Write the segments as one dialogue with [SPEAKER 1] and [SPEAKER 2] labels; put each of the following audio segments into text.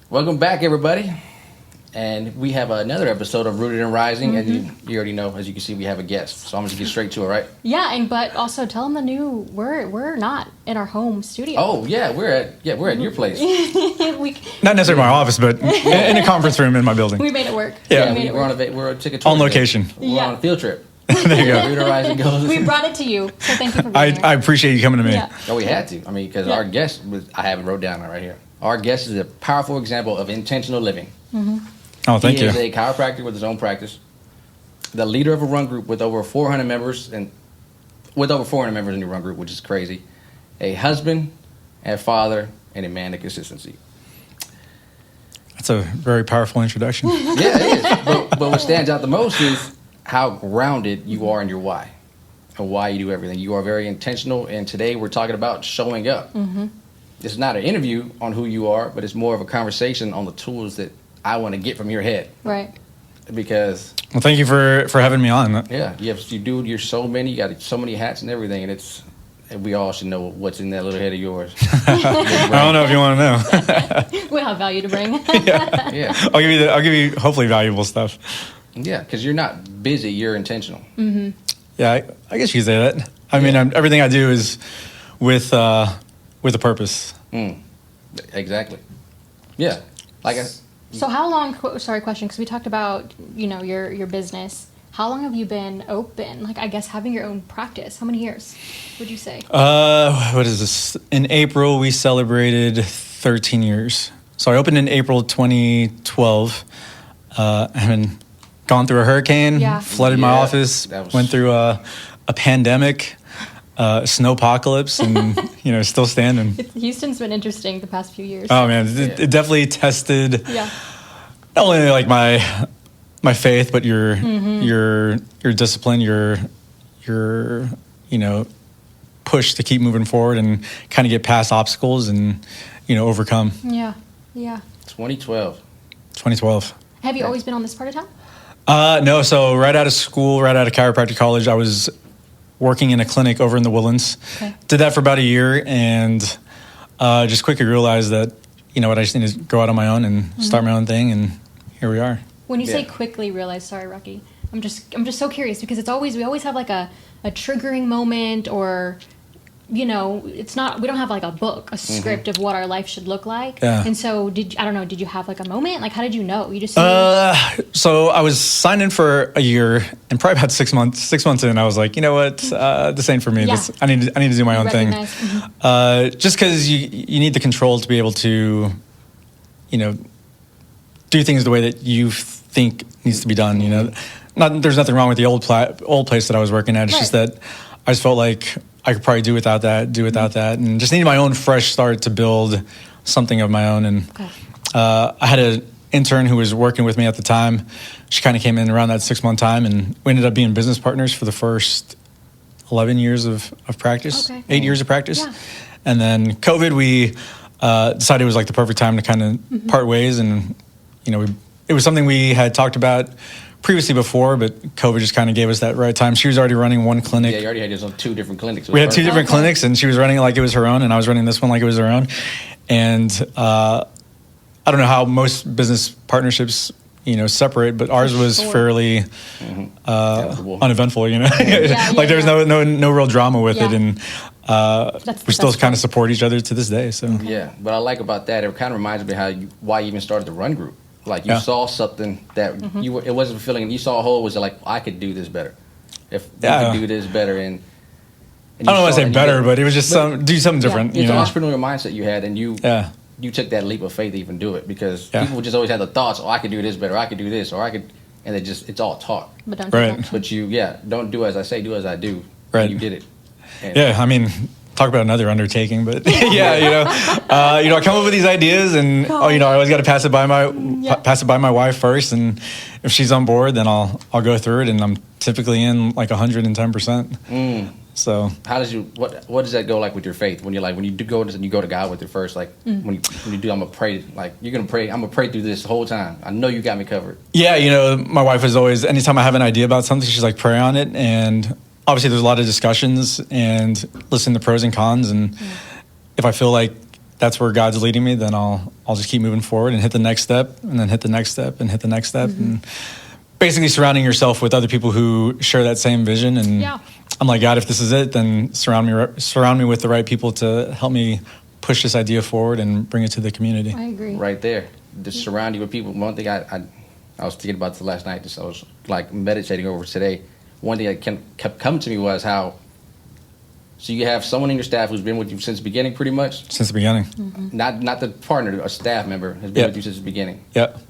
[SPEAKER 1] Welcome back, everybody. And we have another episode of Rooted and Rising. And you already know, as you can see, we have a guest. So I'm going to get straight to it, right?
[SPEAKER 2] Yeah, but also tell them we're not in our home studio.
[SPEAKER 1] Oh, yeah, we're at your place.
[SPEAKER 3] Not necessarily my office, but in a conference room in my building.
[SPEAKER 2] We made it work.
[SPEAKER 1] Yeah, we're taking a tour
[SPEAKER 3] on location.
[SPEAKER 1] We're on a field trip.
[SPEAKER 3] There you go.
[SPEAKER 1] Rooted and Rising goes.
[SPEAKER 2] We brought it to you, so thank you for being here.
[SPEAKER 3] I appreciate you coming to me.
[SPEAKER 2] Yeah.
[SPEAKER 1] Oh, we had to. I mean, because our guest, I have it wrote down right here. Our guest is a powerful example of intentional living.
[SPEAKER 3] Oh, thank you.
[SPEAKER 1] He is a chiropractor with his own practice, the leader of a run group with over 400 members, in the run group, which is crazy. A husband, a father, and a man of consistency.
[SPEAKER 3] That's a very powerful introduction.
[SPEAKER 1] Yeah, it is. But what stands out the most is how grounded you are in your why and why you do everything. You are very intentional, and today we're talking about showing up. It's not an interview on who you are, but it's more of a conversation on the tools that I want to get from your head.
[SPEAKER 2] Right.
[SPEAKER 1] Because
[SPEAKER 3] Well, thank you for having me on.
[SPEAKER 1] yeah, you're so many, you got so many hats and everything, and we all should know what's in that little head of yours.
[SPEAKER 3] I don't know if you want to know.
[SPEAKER 2] We have value to bring.
[SPEAKER 1] Yeah.
[SPEAKER 3] I'll give you hopefully valuable stuff.
[SPEAKER 1] Yeah, because you're not busy, you're intentional.
[SPEAKER 3] Yeah, I guess you could say that. I mean, everything I do is with a purpose.
[SPEAKER 1] Exactly. Yeah.
[SPEAKER 2] So how long? Sorry, question. Because we talked about your business. How long have you been open? Like, I guess having your own practice. How many years would you say?
[SPEAKER 3] What is this? In April, we celebrated 13 years. So I opened in April 2012. And gone through a hurricane, flooded my office, went through a pandemic, snowpocalypse, and still standing.
[SPEAKER 2] Houston's been interesting the past few years.
[SPEAKER 3] Oh man, it definitely tested not only like my faith, but your discipline, your push to keep moving forward and kind of get past obstacles and overcome.
[SPEAKER 2] Yeah.
[SPEAKER 1] 2012.
[SPEAKER 2] Have you always been on this part of town?
[SPEAKER 3] No, so right out of school, right out of chiropractic college, I was working in a clinic over in the Woodlands. Okay. Did that for about a year and just quickly realized that, I just need to go out on my own and start my own thing, and here we are.
[SPEAKER 2] When you say quickly realize, sorry, Rocky, I'm just so curious because we always have like a triggering moment or, it's not, we don't have like a book, a script of what our life should look like. Yeah. And so did you have like a moment? Like, how did you know? You just
[SPEAKER 3] so I was signed in for a year and probably about 6 months in, I was like, you know what, this ain't for me.
[SPEAKER 2] Yeah.
[SPEAKER 3] I need to do my own thing. Just because you need the control to be able to, do things the way that you think needs to be done. There's nothing wrong with the old place that I was working at. It's just that I just felt like I could probably do without that, and just needed my own fresh start to build something of my own. And I had an intern who was working with me at the time. She kind of came in around that 6 month time, and we ended up being business partners for the first 11 years of practice, 8 years of practice. Yeah. And then COVID, we decided it was like the perfect time to kind of part ways. And, it was something we had talked about previously before, but COVID just kind of gave us that right time. She was already running one clinic.
[SPEAKER 1] Yeah, you already had yours on 2 different clinics.
[SPEAKER 3] We had 2 different clinics, and she was running it like it was her own, and I was running this one like it was her own. And I don't know how most business partnerships, separate, but ours was fairly uneventful. Like there was no real drama with it, and we still kind of support each other to this day. So
[SPEAKER 1] yeah, what I like about that, it kind of reminds me why you even started the run group. Like you saw something that it wasn't fulfilling. You saw a hole was like, I could do this better. If I could do this better, and
[SPEAKER 3] I don't want to say better, but it was just do something different.
[SPEAKER 1] It's an entrepreneurial mindset you had, and you took that leap of faith to even do it because people just always had the thoughts, I could do this better, I could do this, or I could, and it's all talk.
[SPEAKER 2] But don't do that.
[SPEAKER 1] But you don't do as I say, do as I do.
[SPEAKER 3] Right.
[SPEAKER 1] And you did it. And
[SPEAKER 3] I mean, talk about another undertaking, but I come up with these ideas, and I always got to pass it by my wife first, and if she's on board, then I'll go through it, and I'm typically in like 110%. So
[SPEAKER 1] how does what does that go like with your faith when you do go and you go to God with it first, like when you do, I'm gonna pray, like you're gonna pray, I'm gonna pray through this the whole time, I know you got me covered. My wife is always, anytime I have an idea about something, she's like, pray on it, and obviously there's a lot of discussions and listen to pros and cons, and if I feel like that's where God's leading me, then I'll
[SPEAKER 3] I'll just keep moving forward and hit the next step, and then hit the next step, and hit the next step, and basically surrounding yourself with other people who share that same vision. And I'm like, God, if this is it, then surround me with the right people to help me push this idea forward and bring it to the community.
[SPEAKER 2] I agree.
[SPEAKER 1] Right there. Just surround you with people. One thing I was thinking about this last night, I was like meditating over today. One thing that kept coming to me was how, so you have someone in your staff who's been with you since the beginning, pretty much?
[SPEAKER 3] Since the beginning.
[SPEAKER 1] Not the partner, a staff member has been with you since the beginning.
[SPEAKER 3] Yep.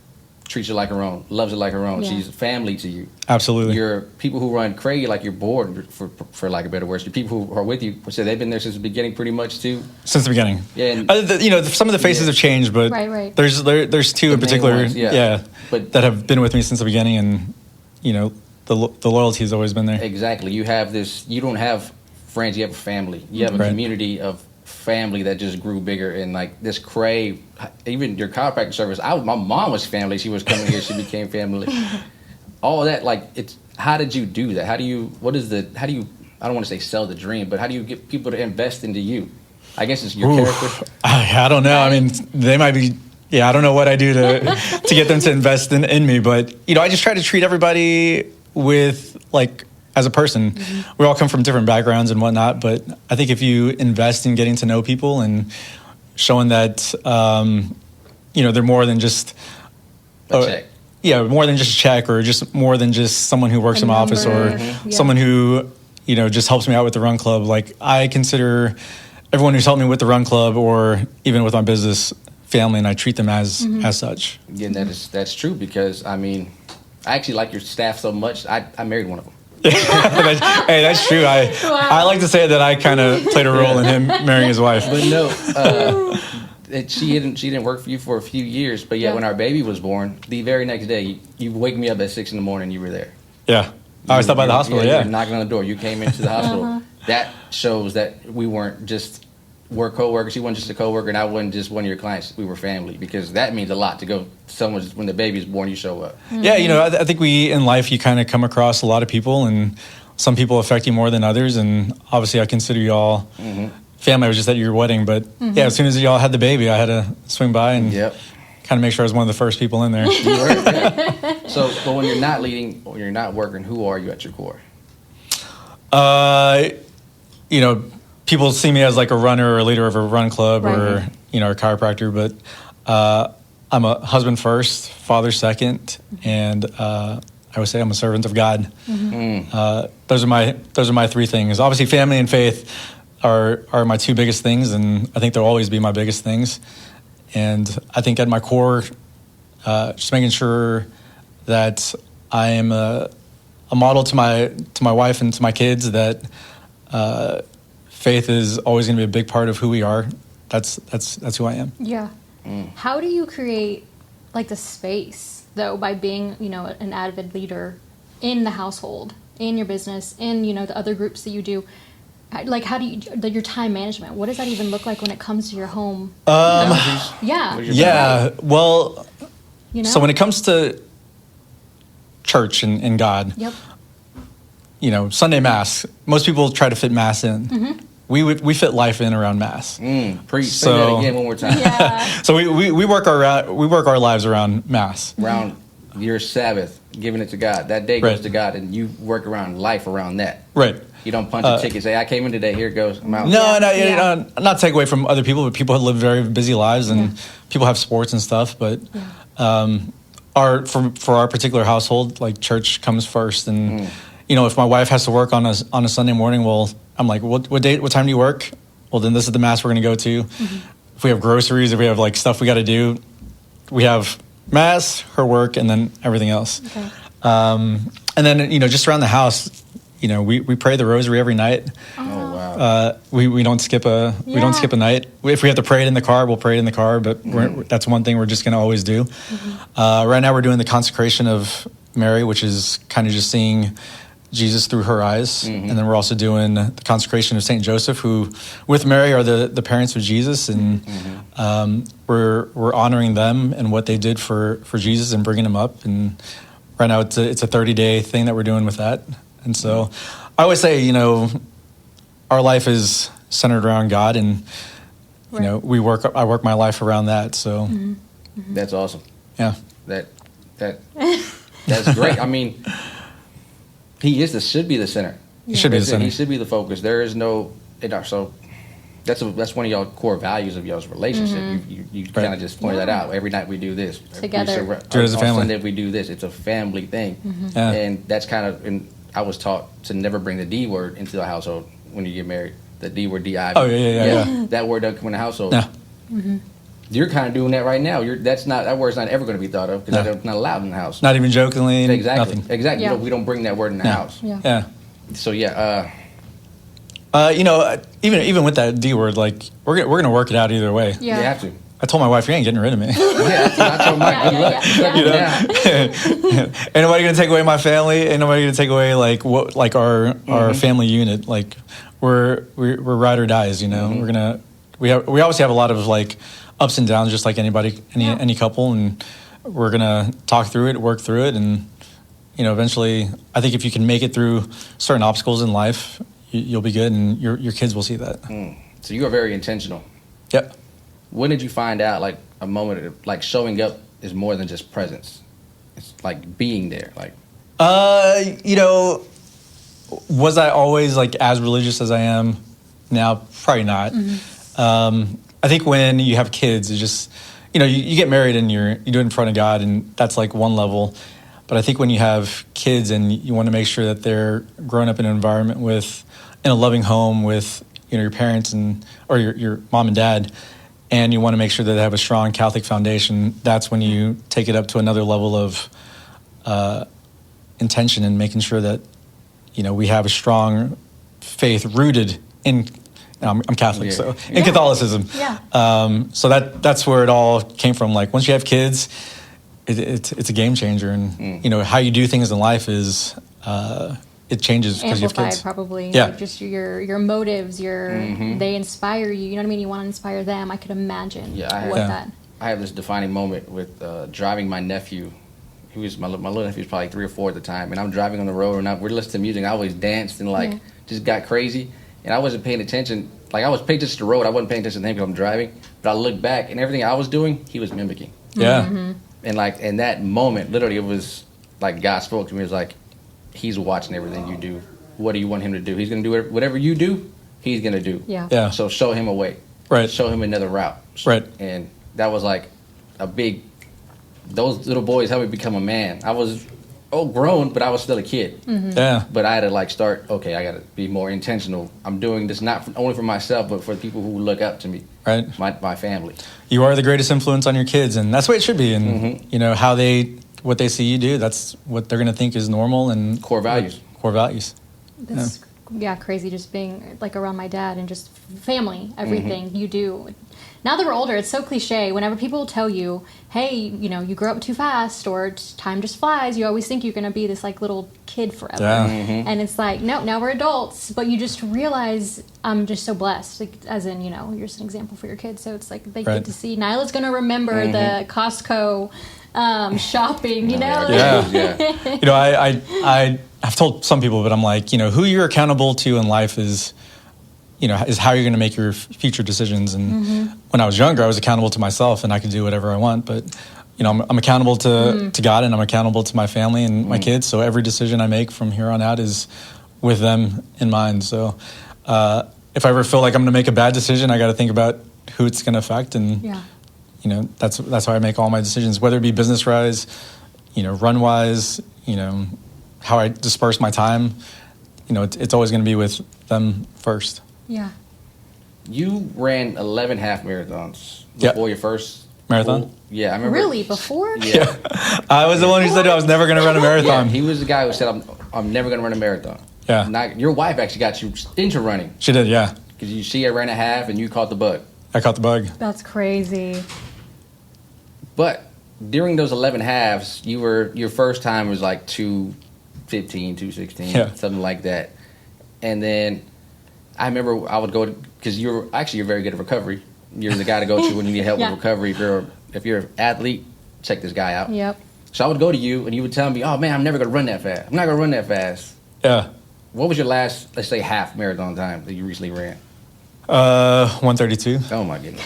[SPEAKER 1] Treats her like her own, loves her like her own. She's family to you.
[SPEAKER 3] Absolutely.
[SPEAKER 1] Your people who run crazy, like your board, for lack of better words, your people who are with you, so they've been there since the beginning, pretty much too.
[SPEAKER 3] Since the beginning.
[SPEAKER 1] Yeah. And,
[SPEAKER 3] some of the faces have changed, but there's two in particular,
[SPEAKER 1] ones,
[SPEAKER 3] but that have been with me since the beginning, and the loyalty has always been there.
[SPEAKER 1] Exactly. You have this. You don't have friends. You have a family. You have a community of family that just grew bigger, and like this crave, even your chiropractic service. My mom was family. She was coming here. She became family. All of that, like, it's, how did you do that? How do you I don't want to say sell the dream, but how do you get people to invest into you? I guess it's your character.
[SPEAKER 3] I don't know. I mean, they might be, I don't know what I do to get them to invest in me, but I just try to treat everybody with, like, as a person. We all come from different backgrounds and whatnot, but I think if you invest in getting to know people and showing that, they're more than just
[SPEAKER 1] a check.
[SPEAKER 3] More than just a check, or just more than just someone who works in my office, or someone who, just helps me out with the run club. Like, I consider everyone who's helped me with the run club, or even with my business, family, and I treat them as such.
[SPEAKER 1] Yeah, that's true, because, I mean, I actually like your staff so much. I married one of them.
[SPEAKER 3] Hey, that's true. I like to say that I kind of played a role in him marrying his wife.
[SPEAKER 1] But no, she didn't work for you for a few years. But when our baby was born, the very next day, you wake me up at 6 a.m. You were there.
[SPEAKER 3] Yeah, I stopped by the hospital.
[SPEAKER 1] You were knocking on the door. You came into the hospital. That shows that we weren't just coworkers. She wasn't just a coworker, and I wasn't just one of your clients. We were family, because that means a lot to go. When the baby is born, you show up.
[SPEAKER 3] Yeah, I think in life you kind of come across a lot of people, and some people affect you more than others. And obviously, I consider you all family. I was just at your wedding, but as soon as y'all had the baby, I had to swing by and kind of make sure I was one of the first people in there.
[SPEAKER 1] You were, yeah. So, but when you're not leading, when you're not working, who are you at your core?
[SPEAKER 3] People see me as like a runner or a leader of a run club, or a chiropractor, but I'm a husband first, father second, and I would say I'm a servant of God. Those are my three things. Obviously, family and faith are my two biggest things, and I think they'll always be my biggest things. And I think at my core, just making sure that I am a model to my wife and to my kids, that faith is always going to be a big part of who we are. That's who I am. Yeah.
[SPEAKER 2] How do you create like the space though, by being, an avid leader in the household, in your business, in, the other groups that you do? Like, how do you, your time management, what does that even look like when it comes to your home?
[SPEAKER 3] Yeah. Well, so when it comes to church and God, Sunday Mass, most people try to fit Mass in. We fit life in around Mass.
[SPEAKER 1] Preach. Say that again one more time.
[SPEAKER 3] So we work our lives around Mass.
[SPEAKER 1] Around your Sabbath, giving it to God. That day goes to God, and you work around life around that.
[SPEAKER 3] Right.
[SPEAKER 1] You don't punch a ticket, say, I came in today, here it goes, I'm out.
[SPEAKER 3] Not take away from other people, but people live very busy lives, and people have sports and stuff. But for our particular household, like, church comes first. And if my wife has to work on a Sunday morning, well, I'm like, what time do you work? Well, then this is the Mass we're going to go to. If we have groceries, if we have like stuff we got to do, we have Mass, her work, and then everything else. Okay. And then just around the house, we pray the Rosary every night.
[SPEAKER 1] Oh wow.
[SPEAKER 3] We don't skip a night. If we have to pray it in the car, we'll pray it in the car. But that's one thing we're just going to always do. Right now, we're doing the consecration of Mary, which is kind of just seeing Jesus through her eyes. And then we're also doing the consecration of Saint Joseph, who with Mary are the parents of Jesus, and we're honoring them and what they did for Jesus and bringing him up. And right now it's a 30-day thing that we're doing with that. And so I always say, our life is centered around God, and you know, I work my life around that. So
[SPEAKER 1] That's awesome.
[SPEAKER 3] yeah.
[SPEAKER 1] That's great. I mean, should be the center.
[SPEAKER 3] He should be the center.
[SPEAKER 1] He should be the focus. There is no, so that's one of y'all core values of y'all's relationship. You kind of just pointed that out. Every night we do this
[SPEAKER 2] Together.
[SPEAKER 3] Do it as a family.
[SPEAKER 1] On Sunday we do this. It's a family thing,
[SPEAKER 3] Yeah.
[SPEAKER 1] and that's kind of. And I was taught to never bring the D word into the household when you get married. The D word, D-I.
[SPEAKER 3] Oh, yeah.
[SPEAKER 1] That word doesn't come in the household.
[SPEAKER 3] Yeah.
[SPEAKER 1] You're kind of doing that right now. That word's not ever going to be thought of because that's not allowed in the house.
[SPEAKER 3] Not even jokingly.
[SPEAKER 1] Exactly.
[SPEAKER 3] Nothing.
[SPEAKER 1] Exactly.
[SPEAKER 2] Yeah.
[SPEAKER 1] We don't bring that word in the house.
[SPEAKER 2] Yeah.
[SPEAKER 3] Yeah.
[SPEAKER 1] So
[SPEAKER 3] You know, even with that D word, like we're gonna work it out either way.
[SPEAKER 2] Yeah.
[SPEAKER 1] you have to.
[SPEAKER 3] I told my wife, you ain't getting rid of me.
[SPEAKER 1] Yeah, I told Mike, good luck.
[SPEAKER 3] You know?
[SPEAKER 1] Yeah.
[SPEAKER 3] Ain't nobody gonna take away my family. Ain't nobody gonna take away our family unit. Like we're ride or dies. You know, we obviously have a lot of like ups and downs, just like any couple, and we're gonna talk through it, work through it, and you know, eventually, I think if you can make it through certain obstacles in life, you'll be good, and your kids will see that.
[SPEAKER 1] So you are very intentional.
[SPEAKER 3] Yep.
[SPEAKER 1] When did you find out, like, a moment of, like, showing up is more than just presence? It's like being there. Like,
[SPEAKER 3] You know, was I always like as religious as I am now? Probably not. I think when you have kids, it's just, you know, you get married and you do it in front of God, and that's like one level. But I think when you have kids and you want to make sure that they're growing up in an environment in a loving home with, you know, your parents or your mom and dad, and you want to make sure that they have a strong Catholic foundation, that's when you take it up to another level of intention and making sure that, you know, we have a strong faith rooted in, I'm Catholic, so in Catholicism.
[SPEAKER 2] Yeah.
[SPEAKER 3] So that's where it all came from. Like once you have kids, it's a game changer, and you know how you do things in life is it changes because you have
[SPEAKER 2] Amplified,
[SPEAKER 3] kids.
[SPEAKER 2] probably.
[SPEAKER 3] Yeah.
[SPEAKER 2] Like just your motives, they inspire you. You know what I mean? You want to inspire them. I could imagine
[SPEAKER 1] I have this defining moment with driving my nephew. He was my little nephew was probably 3 or 4 at the time, and I'm driving on the road and we're listening to music. I always danced and just got crazy, and I wasn't paying attention. Like I was paying attention to the road. I wasn't paying attention to him because I'm driving. But I looked back and everything I was doing, he was mimicking.
[SPEAKER 3] Yeah.
[SPEAKER 1] And like in that moment, literally, it was like God spoke to me. It was like, He's watching everything you do. What do you want Him to do? He's going to do whatever you do. He's going to do.
[SPEAKER 2] Yeah.
[SPEAKER 1] So show Him a way.
[SPEAKER 3] Right.
[SPEAKER 1] Show Him another route.
[SPEAKER 3] Right.
[SPEAKER 1] And that was like a big. Those little boys helped me become a man. I was grown, but I was still a kid.
[SPEAKER 3] Yeah.
[SPEAKER 1] But I had to like start. Okay, I got to be more intentional. I'm doing this not only for myself, but for the people who look up to me.
[SPEAKER 3] Right.
[SPEAKER 1] My family.
[SPEAKER 3] You are the greatest influence on your kids, and that's the way it should be. And you know what they see you do, that's what they're going to think is normal and
[SPEAKER 1] Core values.
[SPEAKER 3] Core values.
[SPEAKER 2] That's crazy. Just being like around my dad and just family, everything you do. Now that we're older, it's so cliche. Whenever people tell you, "Hey, you know, you grow up too fast," or "Time just flies," you always think you're going to be this like little kid forever.
[SPEAKER 3] Yeah.
[SPEAKER 2] And it's like, no, now we're adults. But you just realize I'm just so blessed. Like, as in, you know, you're just an example for your kids. So it's like they get to see. Nyla's going to remember the Costco shopping. You know.
[SPEAKER 1] Yeah.
[SPEAKER 3] You know, I've told some people, but I'm like, you know, who you're accountable to in life is how you're going to make your future decisions. And when I was younger, I was accountable to myself and I could do whatever I want. But, you know, I'm accountable to God, and I'm accountable to my family and my kids. So every decision I make from here on out is with them in mind. So if I ever feel like I'm going to make a bad decision, I got to think about who it's going to affect. And, you know, that's how I make all my decisions, whether it be business-wise, you know, run-wise, you know, how I disperse my time. You know, it's always going to be with them first.
[SPEAKER 2] Yeah.
[SPEAKER 1] You ran 11 half marathons before your first
[SPEAKER 3] marathon.
[SPEAKER 1] I remember.
[SPEAKER 2] Really? Before?
[SPEAKER 1] Yeah.
[SPEAKER 3] I was the one who said I was never going to run a marathon.
[SPEAKER 1] Yeah, he was the guy who said, I'm never going to run a marathon.
[SPEAKER 3] Yeah.
[SPEAKER 1] Your wife actually got you into running.
[SPEAKER 3] She did, yeah.
[SPEAKER 1] Because she had ran a half and you caught the bug.
[SPEAKER 3] I caught the bug.
[SPEAKER 2] That's crazy.
[SPEAKER 1] But during those 11 halves, your first time was like 2:15, 2:16, something like that. And then I remember I would go because you're very good at recovery. You're the guy to go to when you need help with recovery. If you're an athlete, check this guy out.
[SPEAKER 2] Yep.
[SPEAKER 1] So I would go to you and you would tell me, "Oh man, I'm never gonna run that fast. I'm not gonna run that fast."
[SPEAKER 3] Yeah.
[SPEAKER 1] What was your last, let's say, half marathon time that you recently ran?
[SPEAKER 3] 132.
[SPEAKER 1] Oh my goodness.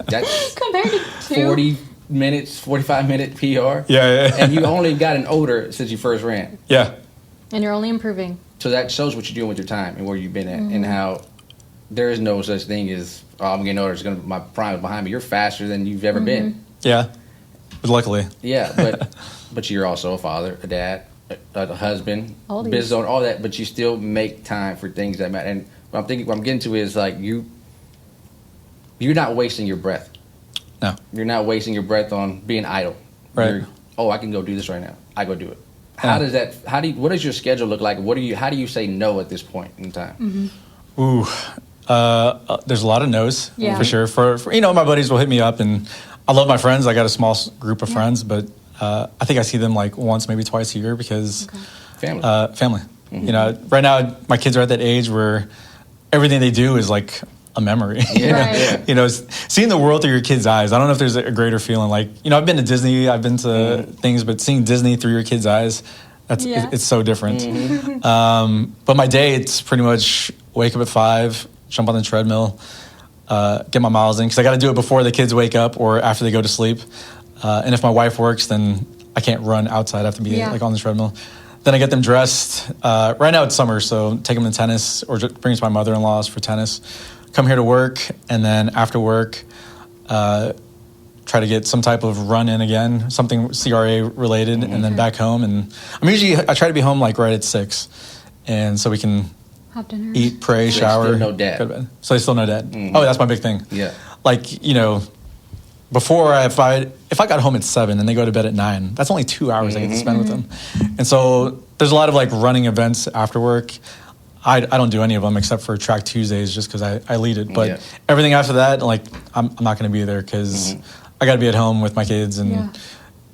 [SPEAKER 1] That's
[SPEAKER 2] Compared to
[SPEAKER 1] 40 minutes, 45-minute PR.
[SPEAKER 3] Yeah.
[SPEAKER 1] And you only gotten older since you first ran.
[SPEAKER 3] Yeah.
[SPEAKER 2] And you're only improving.
[SPEAKER 1] So that shows what you're doing with your time and where you've been at, and how there is no such thing as, oh, I'm getting older, my prime is behind me. You're faster than you've ever been.
[SPEAKER 3] Yeah. But luckily.
[SPEAKER 1] Yeah, but you're also a father, a dad, a husband,
[SPEAKER 2] All these.
[SPEAKER 1] business owner, all that. But you still make time for things that matter. And what I'm getting to is like you're not wasting your breath.
[SPEAKER 3] No.
[SPEAKER 1] You're not wasting your breath on being idle.
[SPEAKER 3] Right.
[SPEAKER 1] I can go do this right now. I go do it. What does your schedule look like? How do you say no at this point in time?
[SPEAKER 3] Ooh, there's a lot of no's
[SPEAKER 2] Yeah.
[SPEAKER 3] for sure. For my buddies will hit me up, and I love my friends. I got a small group of friends, but I think I see them like once, maybe twice a year because
[SPEAKER 1] Family.
[SPEAKER 3] family. Right now my kids are at that age where everything they do is like a memory.
[SPEAKER 2] Right.
[SPEAKER 1] Yeah.
[SPEAKER 3] Seeing the world through your kids' eyes. I don't know if there's a greater feeling. Like, I've been to Disney, I've been to things, but seeing Disney through your kids' eyes, it's so different. But my day, it's pretty much wake up at 5, jump on the treadmill, get my miles in, because I got to do it before the kids wake up or after they go to sleep. And if my wife works, then I can't run outside. I have to be like on the treadmill. Then I get them dressed. Right now it's summer, so take them to tennis or just bring to my mother-in-law's for tennis. Come here to work, and then after work, try to get some type of run in again, something CRA related, and then back home. And I try to be home like right at 6, and so we can
[SPEAKER 2] Have dinner.
[SPEAKER 3] eat, pray,
[SPEAKER 1] So they
[SPEAKER 3] shower,
[SPEAKER 1] still know dad.
[SPEAKER 3] go to bed. So they still know dad. Oh, that's my big thing.
[SPEAKER 1] Yeah.
[SPEAKER 3] Like, before if I got home at 7 and they go to bed at 9, that's only 2 hours I get to spend with them. And so there's a lot of like running events after work. I don't do any of them except for Track Tuesdays just because I lead it. But everything after that, like I'm not going to be there because I got to be at home with my kids. And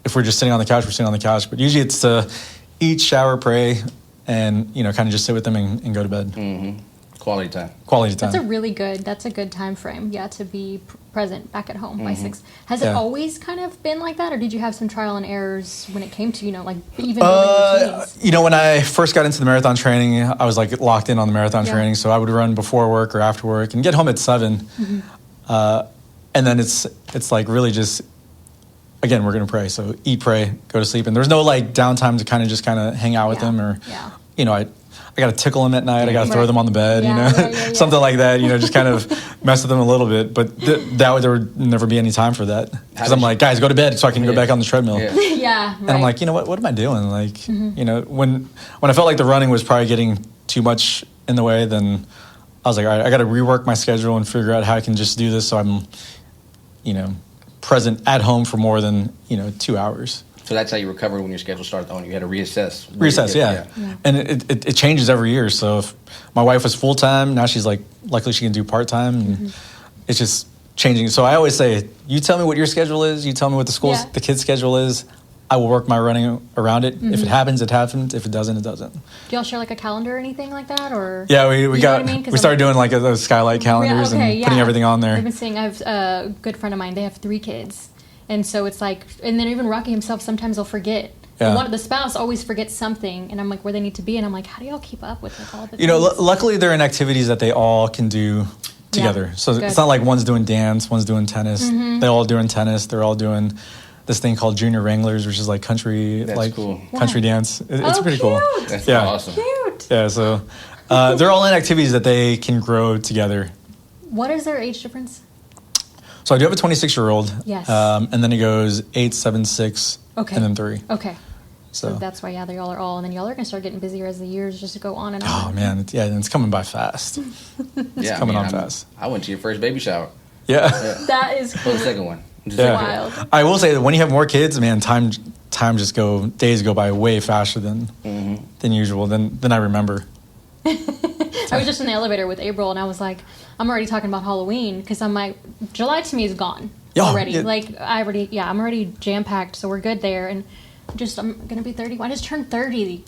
[SPEAKER 3] if we're just sitting on the couch, we're sitting on the couch. But usually it's to eat, shower, pray, and kind of just sit with them and go to bed.
[SPEAKER 1] Quality time.
[SPEAKER 3] Quality time.
[SPEAKER 2] That's a good time frame. Yeah, to be present back at home by 6. Has it always kind of been like that, or did you have some trial and errors when it came to like even building routines?
[SPEAKER 3] When I first got into the marathon training, I was like locked in on the marathon training, so I would run before work or after work and get home at 7. And then it's like really just, again, we're gonna pray. So eat, pray, go to sleep, and there's no like downtime to kind of hang out with them or I got to tickle them at night. I got to throw them on the bed, something like that. Just kind of mess with them a little bit. But there would never be any time for that because I'm like, guys, go to bed so I can go back on the treadmill. And I'm like, what am I doing? Like, when I felt like the running was probably getting too much in the way, then I was like, all right, I got to rework my schedule and figure out how I can just do this so I'm, present at home for more than 2 hours.
[SPEAKER 1] So that's how you recovered when your schedule started on. You had to reassess.
[SPEAKER 3] Yeah. And it changes every year. So if my wife was full-time, now she's like, luckily she can do part-time. And it's just changing. So I always say, you tell me what your schedule is. You tell me what the kids' schedule is. I will work my running around it. If it happens, it happens. If it doesn't, it doesn't.
[SPEAKER 2] Do y'all share like a calendar or anything like that? Or
[SPEAKER 3] yeah, we started doing like those skylight calendars and putting everything on there.
[SPEAKER 2] I've been seeing, I have a good friend of mine, they have 3 kids. And so it's like, and then even Rocky himself, sometimes he'll forget.
[SPEAKER 3] Yeah.
[SPEAKER 2] The spouse always forgets something, and I'm like, where they need to be, and I'm like, how do y'all keep up with all the things?
[SPEAKER 3] Luckily they're in activities that they all can do together. So it's not like one's doing dance, one's doing tennis. They're all doing tennis. They're all doing this thing called Junior Wranglers, which is like country, country dance. It's pretty cool.
[SPEAKER 1] That's awesome.
[SPEAKER 2] Cute.
[SPEAKER 3] Yeah, so they're all in activities that they can grow together.
[SPEAKER 2] What is their age difference?
[SPEAKER 3] So I do have a 26-year-old.
[SPEAKER 2] Yes.
[SPEAKER 3] And then it goes 8, 7, 6, and then 3.
[SPEAKER 2] Okay.
[SPEAKER 3] So
[SPEAKER 2] that's why, they all are all, and then y'all are going to start getting busier as the years just go on and on.
[SPEAKER 3] Oh, man. It's coming by fast. It's coming on fast.
[SPEAKER 1] I went to your first baby shower.
[SPEAKER 3] Yeah.
[SPEAKER 2] That is cool.
[SPEAKER 1] Or the second one.
[SPEAKER 2] Wild.
[SPEAKER 3] I will say that when you have more kids, man, days go by way faster than usual, than I remember.
[SPEAKER 2] I was just in the elevator with April, and I was like, I'm already talking about Halloween, because I'm like, July to me is gone already. Yeah. Like, I'm already jam-packed, so we're good there. And I'm going to be 31. I just turned 30,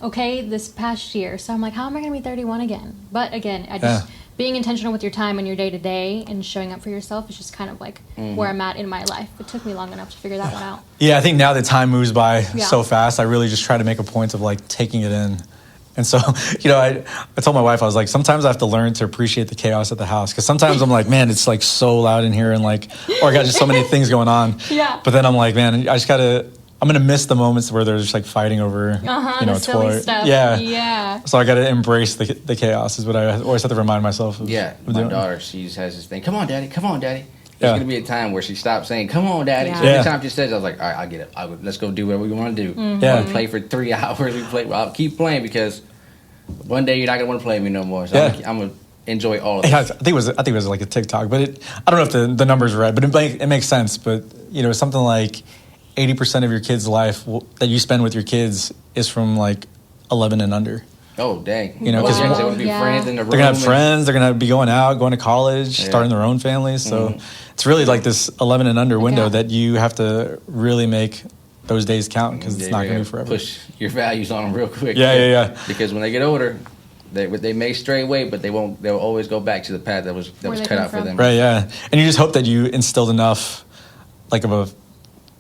[SPEAKER 2] this past year. So I'm like, how am I going to be 31 again? But again, being intentional with your time and your day-to-day and showing up for yourself is just kind of like where I'm at in my life. It took me long enough to figure that one out.
[SPEAKER 3] Yeah, I think now that time moves by so fast, I really just try to make a point of like taking it in And so, I told my wife, I was like, sometimes I have to learn to appreciate the chaos at the house. Because sometimes I'm like, man, it's like so loud in here, and like, or I got just so many things going on.
[SPEAKER 2] Yeah.
[SPEAKER 3] But then I'm like, man, I'm gonna miss the moments where they're just like fighting over,
[SPEAKER 2] the silly
[SPEAKER 3] toy.
[SPEAKER 2] stuff.
[SPEAKER 3] Yeah.
[SPEAKER 2] Yeah.
[SPEAKER 3] So I got to embrace the chaos. Is what I always have to remind myself of.
[SPEAKER 1] Yeah, my
[SPEAKER 3] doing.
[SPEAKER 1] daughter, she has this thing. Come on, daddy. Come on, daddy.
[SPEAKER 3] Yeah.
[SPEAKER 1] There's gonna be a time where she stops saying, "Come on, daddy."
[SPEAKER 2] Yeah.
[SPEAKER 1] So every time she says, I was like, "All right, I get it. Let's go do whatever we want to do.
[SPEAKER 3] Yeah.
[SPEAKER 1] We play for 3 hours. I'll keep playing because one day you're not gonna want to play with me no more. So I'm gonna enjoy all of it."
[SPEAKER 3] I think it was like a TikTok, but I don't know if the numbers are right, but it makes sense. But something like 80% of your kid's life that you spend with your kids is from like 11 and under.
[SPEAKER 1] Oh, dang.
[SPEAKER 3] Because
[SPEAKER 1] they want to be friends in the room.
[SPEAKER 3] They're going to have friends. They're going to be going out, going to college, starting their own families. So it's really like this 11 and under window that you have to really make those days count, because it's not going to be forever.
[SPEAKER 1] Push your values on them real quick.
[SPEAKER 3] Yeah.
[SPEAKER 1] Because when they get older, they may stray away, but they won't. They'll always go back to the path that was cut out for them.
[SPEAKER 3] Right, yeah. And you just hope that you instilled enough like of a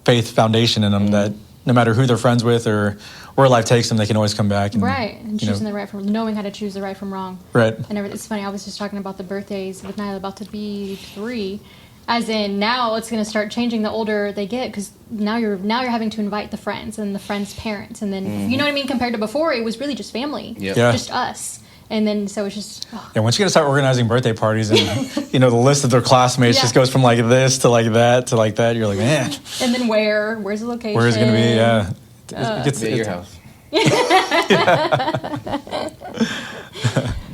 [SPEAKER 3] faith foundation in them that no matter who they're friends with or where life takes them, they can always come back.
[SPEAKER 2] And choosing the right from, knowing how to choose the right from wrong.
[SPEAKER 3] Right.
[SPEAKER 2] And it's funny, I was just talking about the birthdays with Nyla about to be 3. As in, now it's going to start changing the older they get, because now you're having to invite the friends and the friends' parents, and then you know what I mean. Compared to before, it was really just family, just us, and then so it's just
[SPEAKER 3] once you got to start organizing birthday parties, and the list of their classmates just goes from like this to like that to like that. You're like, man.
[SPEAKER 2] And then where's the location?
[SPEAKER 3] Where's it going to be? Yeah,
[SPEAKER 1] it gets at your house.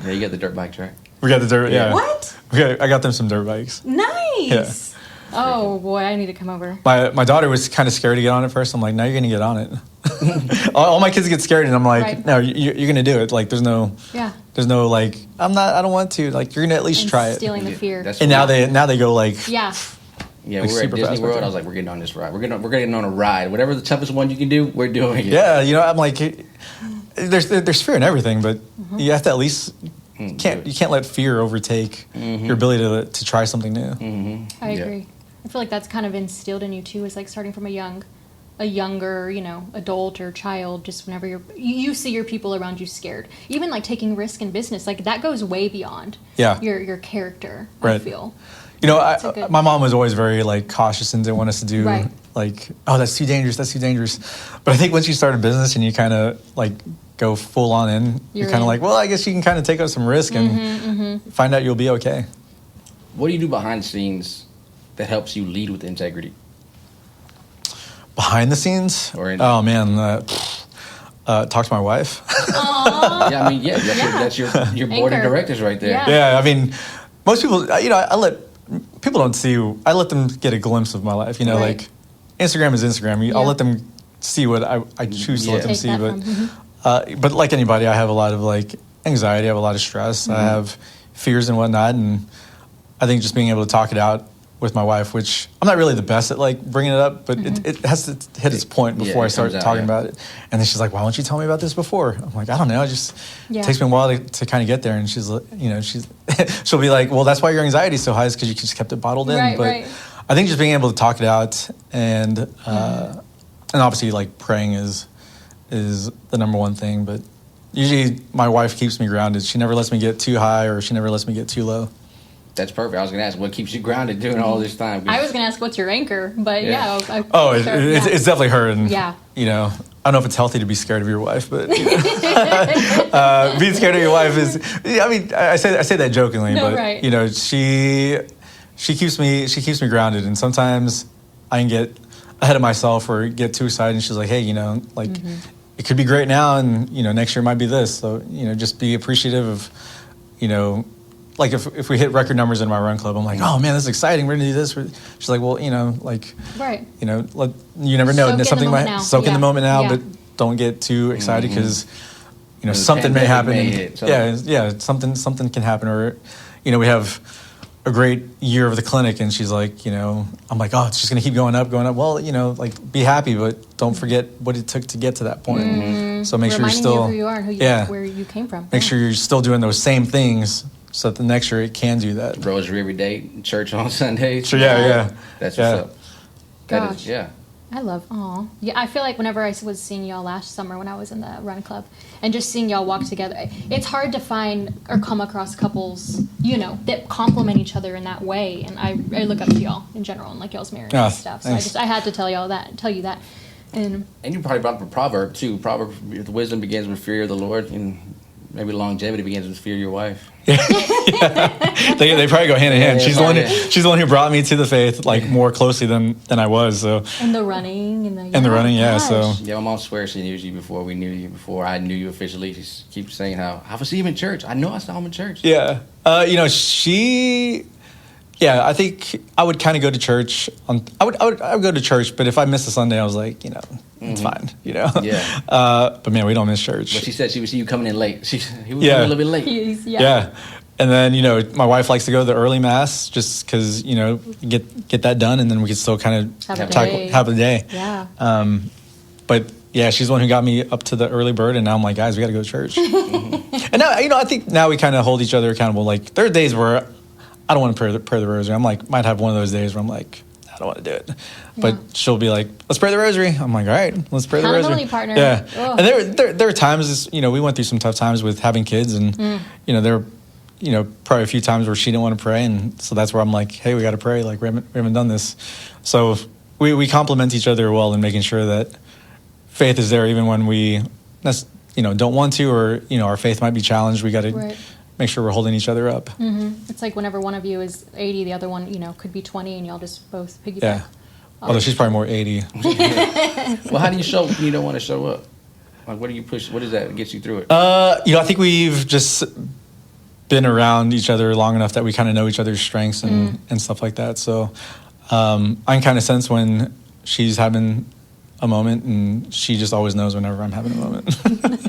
[SPEAKER 1] Yeah, you got the dirt bike track.
[SPEAKER 3] We got the dirt. Yeah.
[SPEAKER 2] What?
[SPEAKER 3] I got them some dirt bikes.
[SPEAKER 2] Nice.
[SPEAKER 3] Yeah.
[SPEAKER 2] Oh boy, I need to come over.
[SPEAKER 3] My daughter was kind of scared to get on it first. I'm like, no, you're going to get on it. all my kids get scared, and I'm like, no, you're going to do it. Like, there's no like, I don't want to. Like, you're going to at least try it.
[SPEAKER 2] Stealing the fear.
[SPEAKER 3] And now they go like,
[SPEAKER 1] yeah,
[SPEAKER 3] like
[SPEAKER 1] we're at Disney World. I was like, we're getting on this ride. We're getting on a ride. Whatever the toughest one you can do, we're doing it.
[SPEAKER 3] Yeah, I'm like, there's fear in everything, but you have to at least you can't let fear overtake your ability to try something new.
[SPEAKER 2] I agree. I feel like that's kind of instilled in you too. Is like starting from a younger, adult or child. Just whenever you see your people around you scared, even like taking risk in business, like that goes way beyond your character.
[SPEAKER 3] Right.
[SPEAKER 2] I feel.
[SPEAKER 3] My mom was always very like cautious and didn't want us to do like, oh, that's too dangerous. But I think once you start a business and you kind of like go full on in, you're kind of like, well, I guess you can kind of take up some risk and find out you'll be okay.
[SPEAKER 1] What do you do behind the scenes that helps you lead with integrity?
[SPEAKER 3] Behind the scenes? Oh man, talk to my wife.
[SPEAKER 1] Yeah, I mean, that's your board of directors right there.
[SPEAKER 3] Yeah, I mean, most people, I let people don't see. I let them get a glimpse of my life. Like Instagram is Instagram. I'll let them see what I choose to let them see. But like anybody, I have a lot of like anxiety. I have a lot of stress. I have fears and whatnot. And I think just being able to talk it out with my wife, which I'm not really the best at like bringing it up, but it has to hit its point before I start talking about it. And then she's like, why don't you tell me about this before? I'm like, I don't know. It just takes me a while to kind of get there. And she's like, she'll be like, well, that's why your anxiety is so high, is because you just kept it bottled in. But I think just being able to talk it out and obviously like praying is the number one thing. But usually my wife keeps me grounded. She never lets me get too high, or she never lets me get too low.
[SPEAKER 1] That's perfect. I was going to ask, what keeps you grounded during all this time?
[SPEAKER 2] I was going to ask, what's your anchor? But
[SPEAKER 3] it's definitely her. And I don't know if it's healthy to be scared of your wife, but being scared of your wife is. I mean, I say that jokingly, but she keeps me grounded, and sometimes I can get ahead of myself or get too excited, and she's like, hey, it could be great now, and next year might be this. So just be appreciative of like if we hit record numbers in my run club, I'm like, oh man, this is exciting. We're gonna do this. She's like, well, you never know. Something might soak in the moment now, but don't get too excited because something may happen. Something can happen, or we have a great year of the clinic, and she's like, I'm like, oh, it's just gonna keep going up. Well, like be happy, but don't forget what it took to get to that point. So make sure you're still
[SPEAKER 2] who you are, where you came from.
[SPEAKER 3] Make sure you're still doing those same things, so that the next year it can do that.
[SPEAKER 1] Rosary every day, church on Sundays.
[SPEAKER 3] Sure, yeah.
[SPEAKER 1] That's what's up.
[SPEAKER 2] Gosh. I love, aw. Yeah, I feel like whenever I was seeing y'all last summer when I was in the run club and just seeing y'all walk together, it's hard to find or come across couples, that complement each other in that way. And I look up to y'all in general and like y'all's marriage and stuff. So I had to tell you that. And
[SPEAKER 1] you probably brought up a proverb too. Proverb, the wisdom begins with fear of the Lord, and maybe longevity begins with fear of your wife.
[SPEAKER 3] Yeah. They probably go hand in hand. She's the one who brought me to the faith like more closely than I was. So
[SPEAKER 2] and the running
[SPEAKER 3] yeah. So
[SPEAKER 1] yeah, my mom swears she knew you before we knew you, before I knew you officially. She keeps saying how I see him in church. I know I saw him in church.
[SPEAKER 3] Yeah, Yeah, I think I would kind of go to church. I would go to church, but if I missed a Sunday, I was like, it's fine,
[SPEAKER 1] Yeah.
[SPEAKER 3] But man, we don't miss church.
[SPEAKER 1] But she said she would see you coming in late. He was coming a little bit late.
[SPEAKER 3] Yeah. And then my wife likes to go to the early mass just because get that done, and then we can still kind of have a day.
[SPEAKER 2] Yeah.
[SPEAKER 3] But yeah, she's the one who got me up to the early bird, and now I'm like, guys, we got to go to church. And now I think now we kind of hold each other accountable. Like there are days where I don't want to pray the rosary. I'm like, might have one of those days where I'm like, I don't want to do it. But she'll be like, let's pray the rosary. I'm like, all right, let's pray the rosary.
[SPEAKER 2] Accountability partner.
[SPEAKER 3] Yeah.
[SPEAKER 2] Oh.
[SPEAKER 3] And there are times, we went through some tough times with having kids, and there were probably a few times where she didn't want to pray, and so that's where I'm like, hey, we got to pray. Like we haven't done this. So we complement each other well in making sure that faith is there even when we don't want to, or our faith might be challenged. We got to make sure we're holding each other up.
[SPEAKER 2] Mm-hmm. It's like whenever one of you is 80, the other one, could be 20, and y'all just both piggyback.
[SPEAKER 3] Yeah. Although she's probably more 80.
[SPEAKER 1] Well, how do you show when you don't want to show up? Like, what do you push? What does that get you through it?
[SPEAKER 3] I think we've just been around each other long enough that we kind of know each other's strengths and stuff like that. So I can kind of sense when she's having a moment, and she just always knows whenever I'm having a moment.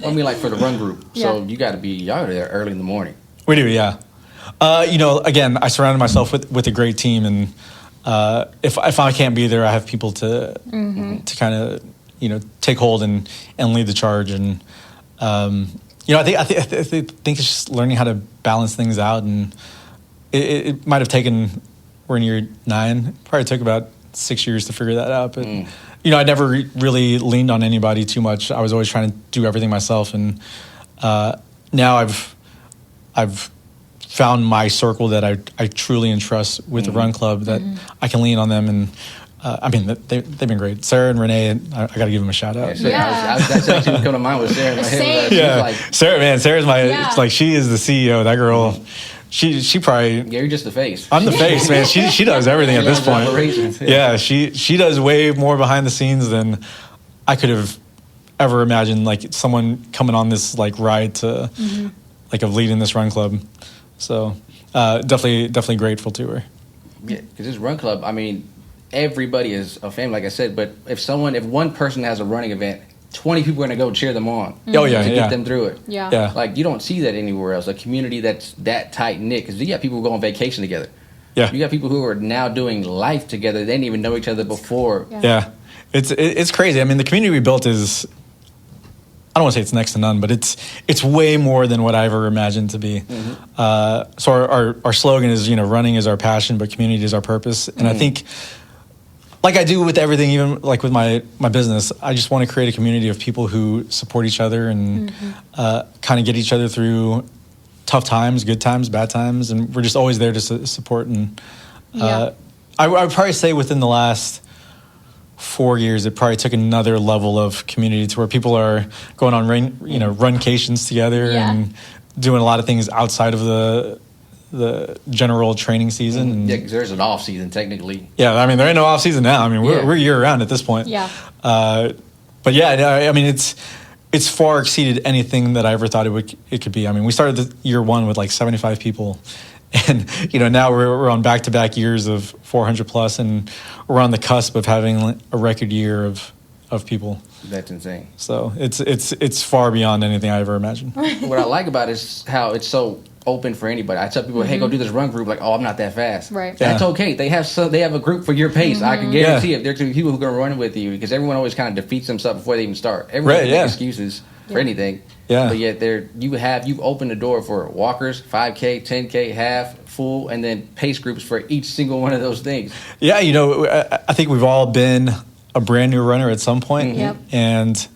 [SPEAKER 1] I mean, like for the run group. So you got to be y'all are there early in the morning.
[SPEAKER 3] We do, yeah. Again, I surrounded myself with a great team, and if I can't be there, I have people to kind of take hold and lead the charge. And I think it's just learning how to balance things out. And it might have taken, we're in year 9, probably took about 6 years to figure that out. But I never really leaned on anybody too much. I was always trying to do everything myself, and now I've found my circle that I truly entrust with the run club, that I can lean on them. And they've been great. Sarah and Renee, I got to give them a shout out.
[SPEAKER 1] Yeah. That's actually what came to mind with Sarah.
[SPEAKER 3] Sarah's my she is the CEO. That girl. She probably...
[SPEAKER 1] Yeah, you're just the face.
[SPEAKER 3] I'm the face, man. She does everything at this point. Yeah, she does way more behind the scenes than I could have ever imagined. Like someone coming on this ride to of leading this run club. So definitely grateful to her.
[SPEAKER 1] Yeah, because this run club, everybody is a family, like I said. But if one person has a running event, 20 people are going to go cheer them on.
[SPEAKER 3] Oh yeah,
[SPEAKER 1] to get them through it.
[SPEAKER 2] Yeah.
[SPEAKER 1] Like you don't see that anywhere else. A community that's that tight knit, because you got people who go on vacation together.
[SPEAKER 3] Yeah.
[SPEAKER 1] You got people who are now doing life together. They didn't even know each other before.
[SPEAKER 3] Yeah. It's crazy. The community we built is, I don't want to say it's next to none, but it's way more than what I ever imagined to be. So our slogan is, running is our passion, but community is our purpose. And I think, like I do with everything, even like with my business, I just want to create a community of people who support each other and kind of get each other through tough times, good times, bad times, and we're just always there to support. And I would probably say within the last 4 years, it probably took another level of community to where people are going on runcations together and doing a lot of things outside of the general training season.
[SPEAKER 1] Yeah, because there's an off season technically.
[SPEAKER 3] Yeah, there ain't no off season now. We're year round at this point.
[SPEAKER 2] Yeah.
[SPEAKER 3] But yeah, it's far exceeded anything that I ever thought it could be. We started the year 1 with 75 people, and now we're on back-to-back years of 400 plus, and we're on the cusp of having a record year of people.
[SPEAKER 1] That's insane.
[SPEAKER 3] So it's far beyond anything I ever imagined.
[SPEAKER 1] What I like about it is how it's so open for anybody. I tell people, hey, go do this run group. Like, oh, I'm not that fast.
[SPEAKER 2] Right.
[SPEAKER 1] That's okay. They have a group for your pace. I can guarantee if there's people who are going to run with you, because everyone always kind of defeats themselves before they even start. Everyone makes excuses for anything. Yeah. But yet you've opened the door for walkers, 5K, 10K, half, full, and then pace groups for each single one of those things.
[SPEAKER 3] Yeah, I think we've all been a brand new runner at some point.
[SPEAKER 2] Yep.
[SPEAKER 3] And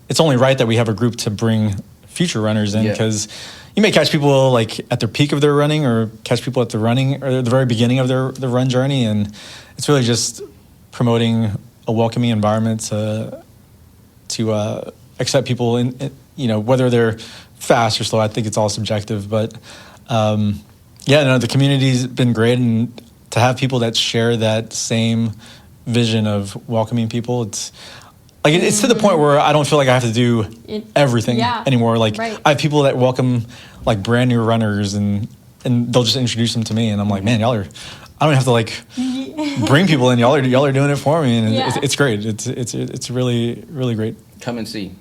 [SPEAKER 3] it's only right that we have a group to bring future runners in, because you may catch people like at their peak of their running, or catch people at the running or the very beginning of their run journey. And it's really just promoting a welcoming environment to accept people in, whether they're fast or slow. I think it's all subjective, but the community's been great, and to have people that share that same vision of welcoming people, it's like it's to the point where I don't feel like I have to do everything anymore. Like I have people that welcome like brand new runners, and they'll just introduce them to me, and I'm like, man, I don't have to like bring people in. Y'all are doing it for me, and it's great. It's really, really great.
[SPEAKER 1] Come and see.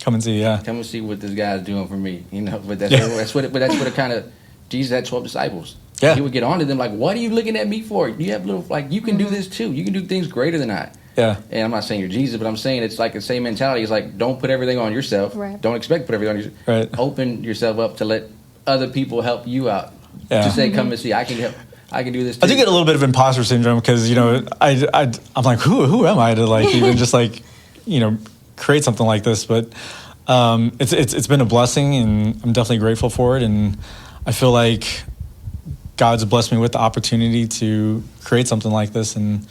[SPEAKER 3] Come and see, yeah.
[SPEAKER 1] Come and see what this guy's doing for me. But that's what it kind of. Jesus had 12 disciples.
[SPEAKER 3] Yeah.
[SPEAKER 1] He would get on to them like, "What are you looking at me for? You have little like you can do this too. You can do things greater than I."
[SPEAKER 3] Yeah.
[SPEAKER 1] And I'm not saying you're Jesus, but I'm saying it's like the same mentality. It's like, don't put everything on yourself.
[SPEAKER 2] Right.
[SPEAKER 1] Don't expect to put everything on yourself.
[SPEAKER 3] Right.
[SPEAKER 1] Open yourself up to let other people help you out.
[SPEAKER 3] Yeah.
[SPEAKER 1] Just say, come and see. I can help. I can do this too.
[SPEAKER 3] I do get a little bit of imposter syndrome, because I'm like, who am I to like even just like create something like this? But it's been a blessing, and I'm definitely grateful for it, and I feel like God's blessed me with the opportunity to create something like this, and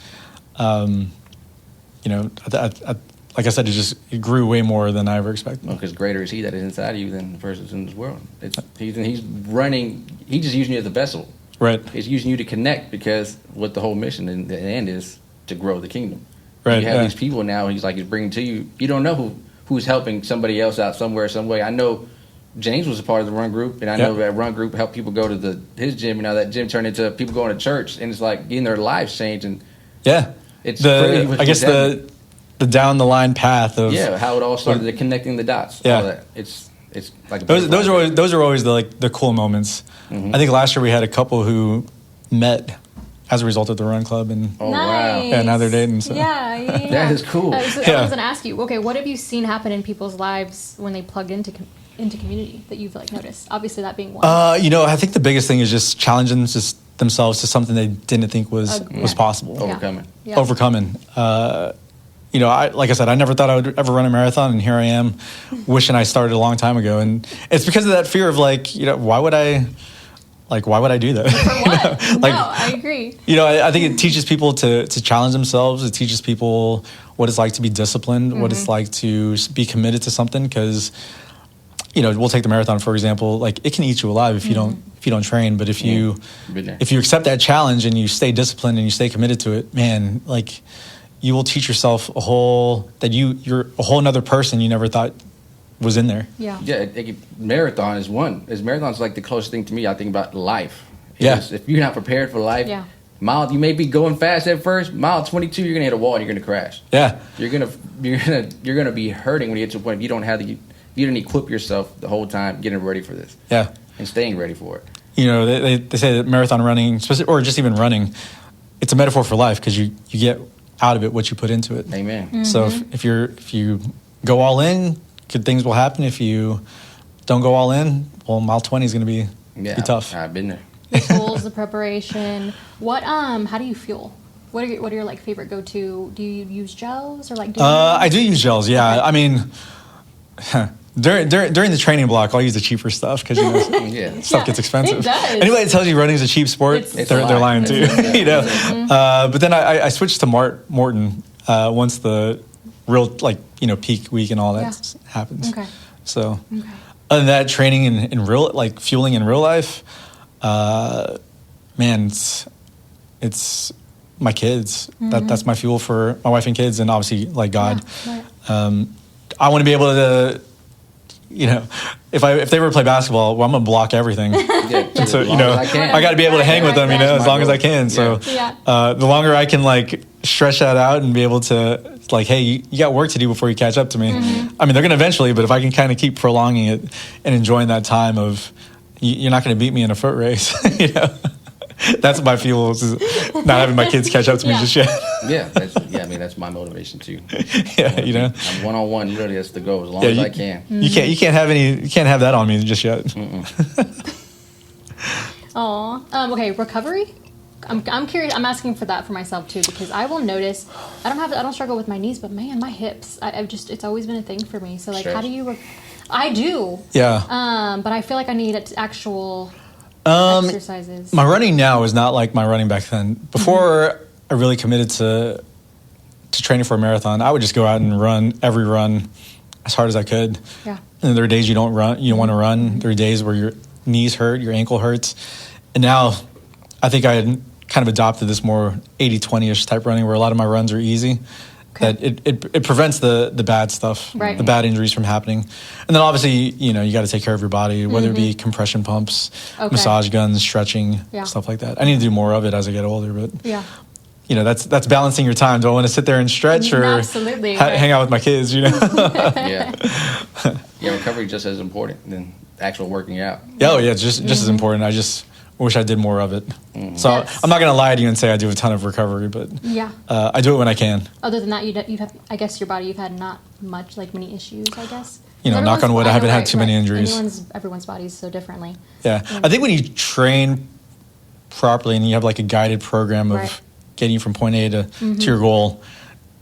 [SPEAKER 3] like I said, it grew way more than I ever expected.
[SPEAKER 1] Well, because greater is He that is inside of you than the person that's in this world. He's running. He's just using you as a vessel.
[SPEAKER 3] Right.
[SPEAKER 1] He's using you to connect, because what the whole mission in the end is to grow the kingdom.
[SPEAKER 3] Right.
[SPEAKER 1] You have these people now. He's bringing to you. You don't know who's helping somebody else out somewhere, some way. I know James was a part of the run group, and I know that run group helped people go to his gym. And now that gym turned into people going to church, and it's like getting their lives changed. And it's
[SPEAKER 3] the down the line path of
[SPEAKER 1] how it all started, the connecting the dots. All that. It's like
[SPEAKER 3] those are always the cool moments. Mm-hmm. I think last year we had a couple who met as a result of the run club, and
[SPEAKER 2] nice.
[SPEAKER 3] Yeah, now they're dating. So.
[SPEAKER 2] Yeah.
[SPEAKER 1] That is cool.
[SPEAKER 2] I was going to ask you, okay, what have you seen happen in people's lives when they plug into community that you've noticed? Obviously, that being one.
[SPEAKER 3] I think the biggest thing is just challenging themselves to something they didn't think was possible.
[SPEAKER 1] Overcoming.
[SPEAKER 3] Like I said, I never thought I would ever run a marathon, and here I am, wishing I started a long time ago. And it's because of that fear of why would I do that?
[SPEAKER 2] For what? No, I agree.
[SPEAKER 3] I think it teaches people to challenge themselves. It teaches people what it's like to be disciplined, what it's like to be committed to something. Because we'll take the marathon for example. It can eat you alive if you don't train. But if you accept that challenge and you stay disciplined and you stay committed to it, man, you will teach yourself you're a whole nother person you never thought was in there.
[SPEAKER 2] Yeah.
[SPEAKER 1] Marathon is one. Marathon's the closest thing to me I think about life. If you're not prepared for life, you may be going fast at first. Mile 22, you're gonna hit a wall and you're gonna crash.
[SPEAKER 3] Yeah.
[SPEAKER 1] You're gonna be hurting when you get to a point if you didn't equip yourself the whole time getting ready for this.
[SPEAKER 3] Yeah.
[SPEAKER 1] And staying ready for it.
[SPEAKER 3] They say that marathon running, or just even running, it's a metaphor for life, because you get out of it what you put into it.
[SPEAKER 1] Amen.
[SPEAKER 2] Mm-hmm.
[SPEAKER 3] So if you go all in, good things will happen. If you don't go all in, well, mile 20 is going to be tough.
[SPEAKER 1] I've been there.
[SPEAKER 2] The tools, the preparation. What? How do you fuel? What are your favorite go-to? Do you use gels or
[SPEAKER 3] I do use gels. Yeah, okay. I mean, during the training block, I'll use the cheaper stuff, because stuff gets expensive.
[SPEAKER 2] It does.
[SPEAKER 3] Anybody that tells you running is a cheap sport, they're lying too. But then I switched to Morton once the real peak week and all that happens.
[SPEAKER 2] Okay.
[SPEAKER 3] So other than that, training in real fueling in real life, man, it's my kids. That's my fuel for my wife and kids, and obviously God.
[SPEAKER 2] Yeah, right.
[SPEAKER 3] I want to be able to. If they were to play basketball, well, I'm gonna block everything. So I got to be able to hang with them, as long as I can. So the longer I can stretch that out and be able to hey, you got work to do before you catch up to me. Mm-hmm. I mean, they're gonna eventually, but if I can kind of keep prolonging it and enjoying that time of you're not gonna beat me in a foot race, That's my fuel, is not having my kids catch up to me just yet.
[SPEAKER 1] That's my motivation too.
[SPEAKER 3] I'm
[SPEAKER 1] one-on-one. Really, that's the goal. As long as I can.
[SPEAKER 3] You can't have that on me just yet.
[SPEAKER 2] Okay, recovery. I'm curious. I'm asking for that for myself too, because I will notice I don't struggle with my knees, but man, my hips. I've just it's always been a thing for me. So like,
[SPEAKER 1] Stress.
[SPEAKER 2] how do you? I do.
[SPEAKER 3] Yeah.
[SPEAKER 2] But I feel like I need actual exercises.
[SPEAKER 3] My running now is not like my running back then. Before I really committed to training for a marathon, I would just go out and run every run as hard as I could.
[SPEAKER 2] Yeah.
[SPEAKER 3] And there are days you don't run, you don't want to run. There are days where your knees hurt, your ankle hurts. And now I think I had kind of adopted this more 80-20-ish type running where a lot of my runs are easy.
[SPEAKER 2] Okay.
[SPEAKER 3] That it prevents the bad stuff,
[SPEAKER 2] Right.
[SPEAKER 3] the bad injuries from happening. And then obviously, you got to take care of your body, whether it be compression pumps,
[SPEAKER 2] Okay.
[SPEAKER 3] massage guns, stretching,
[SPEAKER 2] Yeah.
[SPEAKER 3] stuff like that. I need to do more of it as I get older, but
[SPEAKER 2] Yeah.
[SPEAKER 3] that's balancing your time. Do I want to sit there and stretch or
[SPEAKER 2] Absolutely, right.
[SPEAKER 3] hang out with my kids,
[SPEAKER 1] Yeah. Yeah, recovery just as important than actual working out.
[SPEAKER 3] Oh yeah, just as important. I just wish I did more of it. So
[SPEAKER 2] Yes.
[SPEAKER 3] I'm not going to lie to you and say I do a ton of recovery, but
[SPEAKER 2] Yeah.
[SPEAKER 3] I do it when I can.
[SPEAKER 2] Other than that, you've had, I guess your body, you've had not much, like many issues, I guess.
[SPEAKER 3] Knock on wood, I haven't had too many injuries.
[SPEAKER 2] Everyone's body's so differently.
[SPEAKER 3] Yeah. I think when you train properly and you have like a guided program of
[SPEAKER 2] Right.
[SPEAKER 3] getting you from point A to your goal,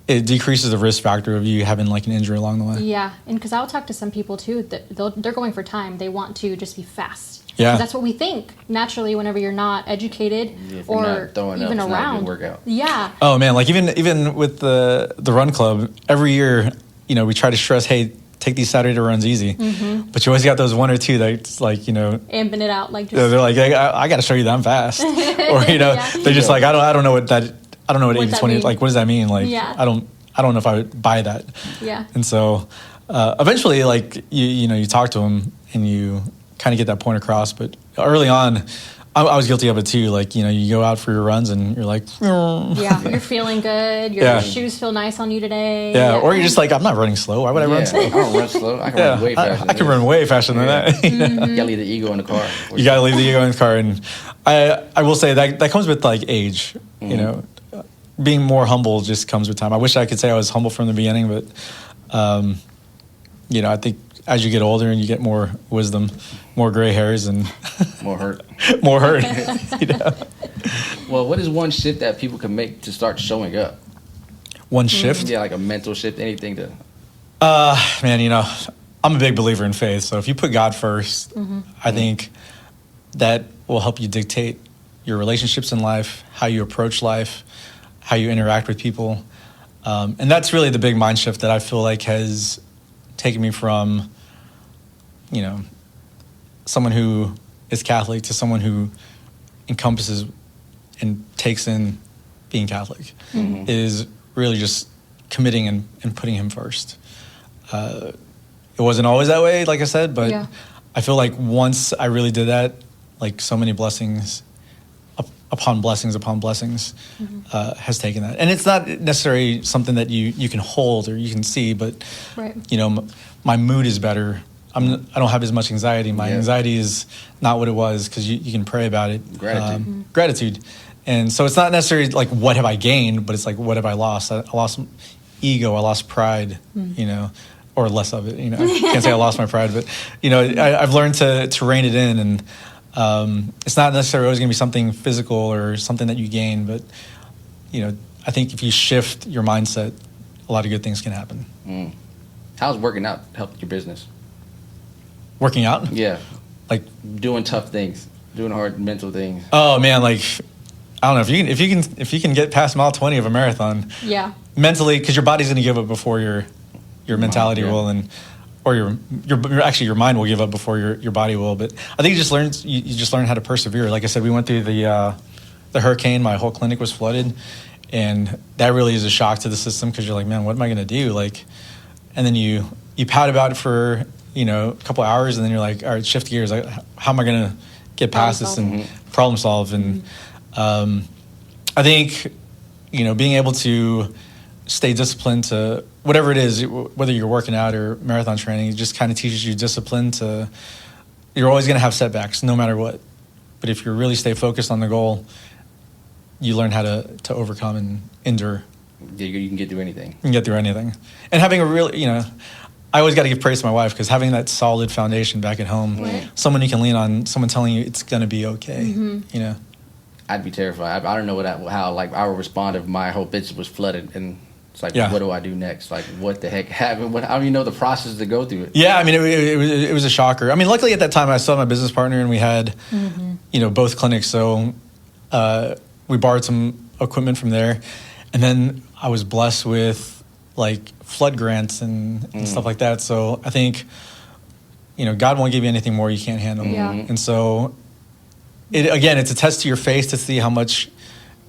[SPEAKER 3] it decreases the risk factor of you having like an injury along the way.
[SPEAKER 2] Yeah, and because I'll talk to some people too that they're going for time. They want to just be fast.
[SPEAKER 3] Yeah.
[SPEAKER 2] 'Cause that's what we think naturally whenever you're not educated
[SPEAKER 1] If you're
[SPEAKER 2] or
[SPEAKER 1] not throwing up,
[SPEAKER 2] even
[SPEAKER 1] it's not a good
[SPEAKER 2] around.
[SPEAKER 1] workout.
[SPEAKER 2] Yeah.
[SPEAKER 3] Oh man, like even with the run club, every year, we try to stress, hey, take these Saturday runs easy. But you always got those one or two that's like,
[SPEAKER 2] Amping it out like just
[SPEAKER 3] they're like, I got to show you that I'm fast, or
[SPEAKER 2] Yeah.
[SPEAKER 3] they're just like, I don't know what that, I don't know what
[SPEAKER 2] What
[SPEAKER 3] 80-20
[SPEAKER 2] that
[SPEAKER 3] is like. What does that mean? Like,
[SPEAKER 2] Yeah.
[SPEAKER 3] I don't know if I would buy that.
[SPEAKER 2] Yeah.
[SPEAKER 3] And so, eventually, like you talk to them and you kind of get that point across. But early on, I was guilty of it too. Like, you go out for your runs and you're like,
[SPEAKER 2] Yeah, you're feeling good. Your
[SPEAKER 3] Yeah.
[SPEAKER 2] shoes feel nice on you today.
[SPEAKER 3] yeah, or you're just like, I'm not running slow. Why would I run
[SPEAKER 1] Yeah, I
[SPEAKER 3] slow?
[SPEAKER 1] don't run slow. I can run way faster.
[SPEAKER 3] I can run way faster than that.
[SPEAKER 1] You gotta leave the ego in the car.
[SPEAKER 3] You got to leave the ego in the car. And I will say that comes with like age, being more humble just comes with time. I wish I could say I was humble from the beginning, but, I think as you get older and you get more wisdom, more gray hairs and
[SPEAKER 1] More hurt.
[SPEAKER 3] more hurt.
[SPEAKER 1] Well, what is one shift that people can make to start showing up?
[SPEAKER 3] One shift.
[SPEAKER 1] Yeah, like a mental shift, anything to.
[SPEAKER 3] Man, I'm a big believer in faith. So if you put God first, I think that will help you dictate your relationships in life, how you approach life, how you interact with people. And that's really the big mind shift that I feel like has taken me from, someone who is Catholic to someone who encompasses and takes in being Catholic, is really just committing and putting him first. It wasn't always that way, like I said, but
[SPEAKER 2] Yeah.
[SPEAKER 3] I feel like once I really did that, like so many blessings upon blessings has taken that. And it's not necessarily something that you can hold or you can see, but
[SPEAKER 2] Right.
[SPEAKER 3] my mood is better. I don't have as much anxiety. My
[SPEAKER 1] Yeah.
[SPEAKER 3] anxiety is not what it was because you can pray about it.
[SPEAKER 1] Gratitude.
[SPEAKER 3] Gratitude. And so it's not necessarily like what have I gained, but it's like what have I lost? I lost ego. I lost pride. Or less of it. I can't say I lost my pride, but I've learned to rein it in, and it's not necessarily always going to be something physical or something that you gain, but I think if you shift your mindset, a lot of good things can happen.
[SPEAKER 1] How's working out helped your business?
[SPEAKER 3] Working out,
[SPEAKER 1] Yeah,
[SPEAKER 3] like
[SPEAKER 1] doing tough things, doing hard mental things.
[SPEAKER 3] oh man, like I don't know if you can get past mile 20 of a marathon
[SPEAKER 2] Yeah.
[SPEAKER 3] mentally, because your body's going to give up before your mentality
[SPEAKER 1] yeah.
[SPEAKER 3] will, or your mind will give up before your body will. But I think you just learn how to persevere. Like I said, we went through the hurricane. My whole clinic was flooded, and that really is a shock to the system because you're like, man, what am I going to do? Like, and then you pout about it for a couple of hours, and then you're like, all right, shift gears. Like, how am I going to get past this and problem solve? And I think being able to stay disciplined to whatever it is, whether you're working out or marathon training, it just kind of teaches you discipline to, you're always going to have setbacks no matter what. But if you really stay focused on the goal, you learn how to overcome and endure.
[SPEAKER 1] Yeah, you can get through anything.
[SPEAKER 3] You can get through anything. And having a real, I always got to give praise to my wife because having that solid foundation back at home,
[SPEAKER 2] Right.
[SPEAKER 3] someone you can lean on, someone telling you it's going to be okay,
[SPEAKER 1] I'd be terrified. I don't know how like I would respond if my whole business was flooded, and it's like,
[SPEAKER 3] Yeah.
[SPEAKER 1] what do I do next? Like, what the heck happened? I don't even know the process to go through it.
[SPEAKER 3] Yeah, I mean, it was a shocker. I mean, luckily at that time I still had my business partner, and we had, both clinics. So we borrowed some equipment from there, and then I was blessed with like flood grants and stuff like that. So I think, God won't give you anything more you can't handle.
[SPEAKER 2] Yeah.
[SPEAKER 3] And so, it's a test to your faith to see how much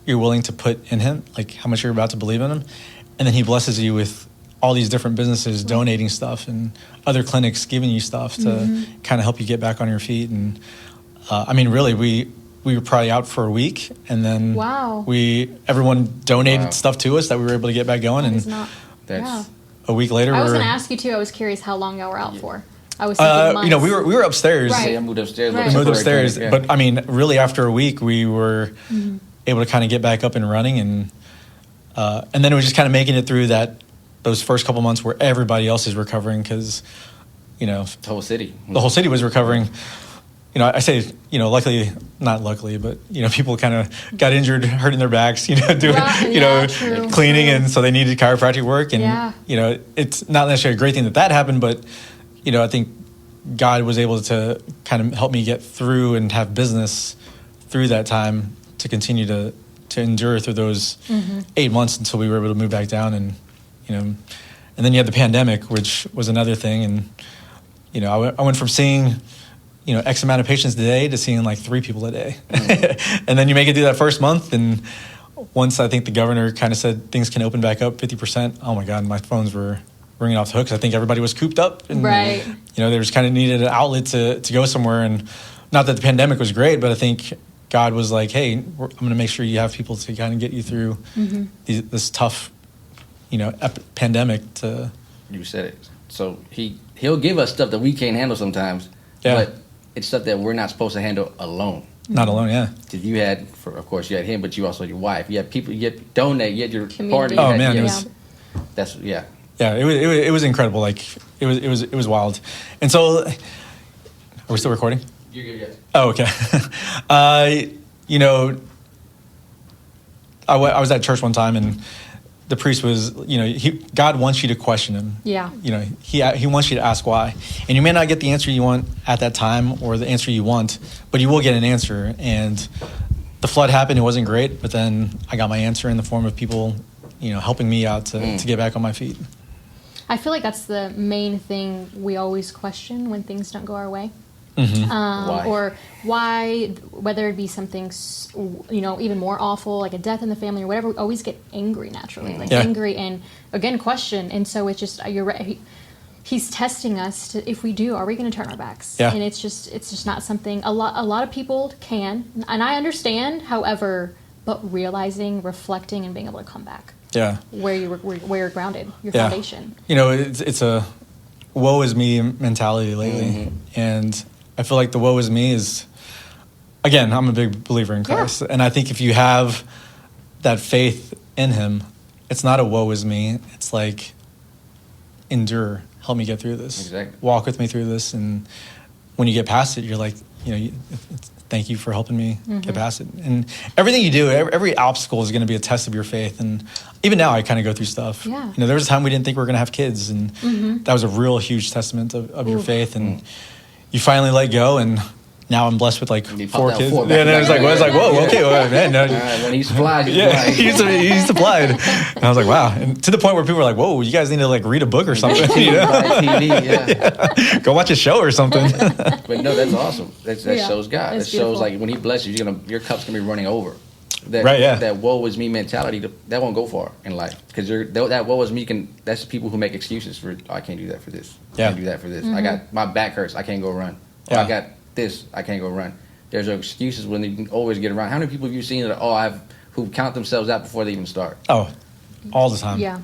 [SPEAKER 3] you're willing to put in him, like how much you're about to believe in him. And then he blesses you with all these different businesses donating stuff and other clinics giving you stuff to kind of help you get back on your feet. And really, we were probably out for a week, and then
[SPEAKER 2] Wow.
[SPEAKER 3] everyone donated
[SPEAKER 1] Wow.
[SPEAKER 3] stuff to us that we were able to get back going.
[SPEAKER 2] That
[SPEAKER 3] And
[SPEAKER 2] is not.
[SPEAKER 1] That's
[SPEAKER 2] Yeah.
[SPEAKER 3] a week later,
[SPEAKER 2] I was
[SPEAKER 3] we're
[SPEAKER 2] going to ask you too. I was curious how long y'all were out for. I was thinking months.
[SPEAKER 3] we were upstairs.
[SPEAKER 2] Right.
[SPEAKER 1] I moved upstairs.
[SPEAKER 2] Right.
[SPEAKER 3] We moved
[SPEAKER 1] temporary
[SPEAKER 3] upstairs,
[SPEAKER 1] clinic,
[SPEAKER 3] but I mean, really, after a week, we were able to kind of get back up and running, and then it was just kind of making it through those first couple months where everybody else is recovering because,
[SPEAKER 1] the whole city.
[SPEAKER 3] the whole city was recovering. I say, luckily, not luckily, but people kind of got injured, hurting their backs, doing,
[SPEAKER 2] Right, yeah, true,
[SPEAKER 3] cleaning,
[SPEAKER 2] true.
[SPEAKER 3] and so they needed chiropractic work, and
[SPEAKER 2] Yeah.
[SPEAKER 3] it's not necessarily a great thing that happened, but I think God was able to kind of help me get through and have business through that time to continue to endure through those 8 months until we were able to move back down, and and then you had the pandemic, which was another thing, and I went from seeing X amount of patients a day to seeing like 3 people a day. And then you make it through that first month. And once I think the governor kind of said things can open back up 50%, oh my God, my phones were ringing off the hook. 'Cause I think everybody was cooped up. And,
[SPEAKER 2] Right.
[SPEAKER 3] they just kind of needed an outlet to go somewhere. And not that the pandemic was great, but I think God was like, hey, I'm going to make sure you have people to kind of get you through this tough, pandemic to...
[SPEAKER 1] You said it. So he'll give us stuff that we can't handle sometimes.
[SPEAKER 3] Yeah.
[SPEAKER 1] But it's stuff that we're not supposed to handle alone.
[SPEAKER 3] Not alone, yeah.
[SPEAKER 1] Because you had, of course, you had him, but you also had your wife. You had people, you had donate, you had your
[SPEAKER 2] Community.
[SPEAKER 1] partner.
[SPEAKER 3] Oh,
[SPEAKER 1] you had-
[SPEAKER 3] man,
[SPEAKER 1] you
[SPEAKER 3] it
[SPEAKER 1] had-
[SPEAKER 3] was...
[SPEAKER 1] That's, yeah.
[SPEAKER 3] Yeah, it was incredible. Like it was wild. And so, are we still recording?
[SPEAKER 1] You're good, yes.
[SPEAKER 3] Oh, okay. I was at church one time, and the priest was, God wants you to question him.
[SPEAKER 2] Yeah.
[SPEAKER 3] He wants you to ask why, and you may not get the answer you want at that time or the answer you want, but you will get an answer. And the flood happened. It wasn't great, but then I got my answer in the form of people, helping me out to get back on my feet.
[SPEAKER 2] I feel like that's the main thing we always question when things don't go our way.
[SPEAKER 1] Why?
[SPEAKER 2] Or why, whether it be something, even more awful, like a death in the family or whatever, we always get angry naturally, like
[SPEAKER 3] Yeah.
[SPEAKER 2] angry and, again, question. And so it's just, you're right. He's testing us to, if we do, are we going to turn our backs?
[SPEAKER 3] Yeah.
[SPEAKER 2] And it's just not something, a lot of people can, and I understand, however, but realizing, reflecting, and being able to come back.
[SPEAKER 3] Yeah.
[SPEAKER 2] Where you're grounded, your
[SPEAKER 3] Yeah.
[SPEAKER 2] foundation.
[SPEAKER 3] It's a woe is me mentality lately. And I feel like the woe is me is, again, I'm a big believer in Christ. And I think if you have that faith in him, it's not a woe is me. It's like, endure, help me get through this.
[SPEAKER 1] Exactly.
[SPEAKER 3] Walk with me through this. And when you get past it, you're like, thank you for helping me get past it. And everything you do, every obstacle is going to be a test of your faith. And even now, I kind of go through stuff.
[SPEAKER 2] Yeah.
[SPEAKER 3] There was a time we didn't think we were going to have kids, and that was a real huge testament of your faith. And you finally let go, and now I'm blessed with like
[SPEAKER 1] You popped
[SPEAKER 3] 4
[SPEAKER 1] out
[SPEAKER 3] kids.
[SPEAKER 1] 4
[SPEAKER 3] Yeah,
[SPEAKER 1] back
[SPEAKER 3] and I was
[SPEAKER 1] to
[SPEAKER 3] like,
[SPEAKER 1] back.
[SPEAKER 3] whoa, okay, well, man, no.
[SPEAKER 1] All right, when he supplied, you
[SPEAKER 3] Yeah,
[SPEAKER 1] supplied.
[SPEAKER 3] he's supplied. And I was like, wow. And to the point where people were like, whoa, you guys need to like read a book or something.
[SPEAKER 1] By TV, yeah.
[SPEAKER 3] Go watch a show or something.
[SPEAKER 1] But no, that's awesome. That
[SPEAKER 2] Yeah,
[SPEAKER 1] shows God.
[SPEAKER 2] that's
[SPEAKER 1] That shows
[SPEAKER 2] beautiful.
[SPEAKER 1] like when he blesses you, your cup's gonna be running over. That,
[SPEAKER 3] Right, yeah.
[SPEAKER 1] That woe is me mentality, that won't go far in life. Because that woe is me that's people who make excuses for, oh, I can't do that for this. I
[SPEAKER 3] Yeah.
[SPEAKER 1] can't do that for this. I got, my back hurts, I can't go run. Or
[SPEAKER 3] Yeah.
[SPEAKER 1] I got this, I can't go run. There's excuses when you can always get around. How many people have you seen that, who count themselves out before they even start?
[SPEAKER 3] Oh, all the time.
[SPEAKER 2] Yeah.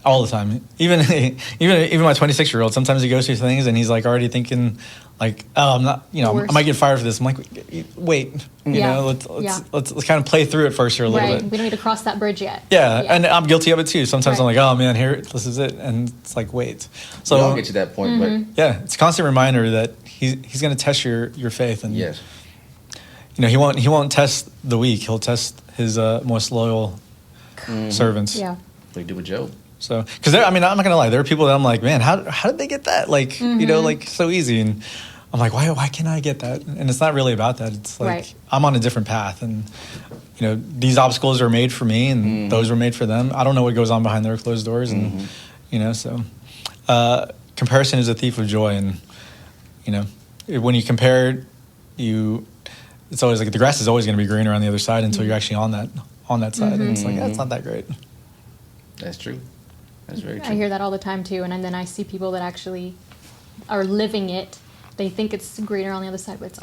[SPEAKER 3] All the time. Even my 26-year-old, sometimes he goes through things and he's like already thinking like, oh, I'm not, I
[SPEAKER 2] Worst.
[SPEAKER 3] might get fired for this. I'm like, wait,
[SPEAKER 2] Yeah.
[SPEAKER 3] let's kind of play through it first here a little
[SPEAKER 2] Right.
[SPEAKER 3] bit.
[SPEAKER 2] We don't need to cross that bridge yet.
[SPEAKER 3] Yeah, and I'm guilty of it too. Sometimes I'm
[SPEAKER 2] Right.
[SPEAKER 3] like, oh man, here, this is it. And it's like, wait.
[SPEAKER 1] We all
[SPEAKER 3] So
[SPEAKER 1] get to that point,
[SPEAKER 3] yeah, it's a constant reminder that he's going to test your faith.
[SPEAKER 1] but
[SPEAKER 3] And
[SPEAKER 1] yes.
[SPEAKER 3] he won't test the weak. He'll test his most loyal servants.
[SPEAKER 2] Yeah.
[SPEAKER 1] What you do with Job?
[SPEAKER 3] So, because I'm not gonna lie, there are people that I'm like, man, how did they get that? Like, like so easy. And I'm like, why can't I get that? And it's not really about that. It's like
[SPEAKER 2] Right.
[SPEAKER 3] I'm on a different path, and these obstacles are made for me, and those were made for them. I don't know what goes on behind their closed doors, and so comparison is a thief of joy. And when you compare, it's always like the grass is always going to be greener on the other side until you're actually on that side, and it's like it's not that great.
[SPEAKER 1] That's true. That's very true.
[SPEAKER 2] I hear that all the time too, and then I see people that actually are living it. They think it's greener on the other side, but it's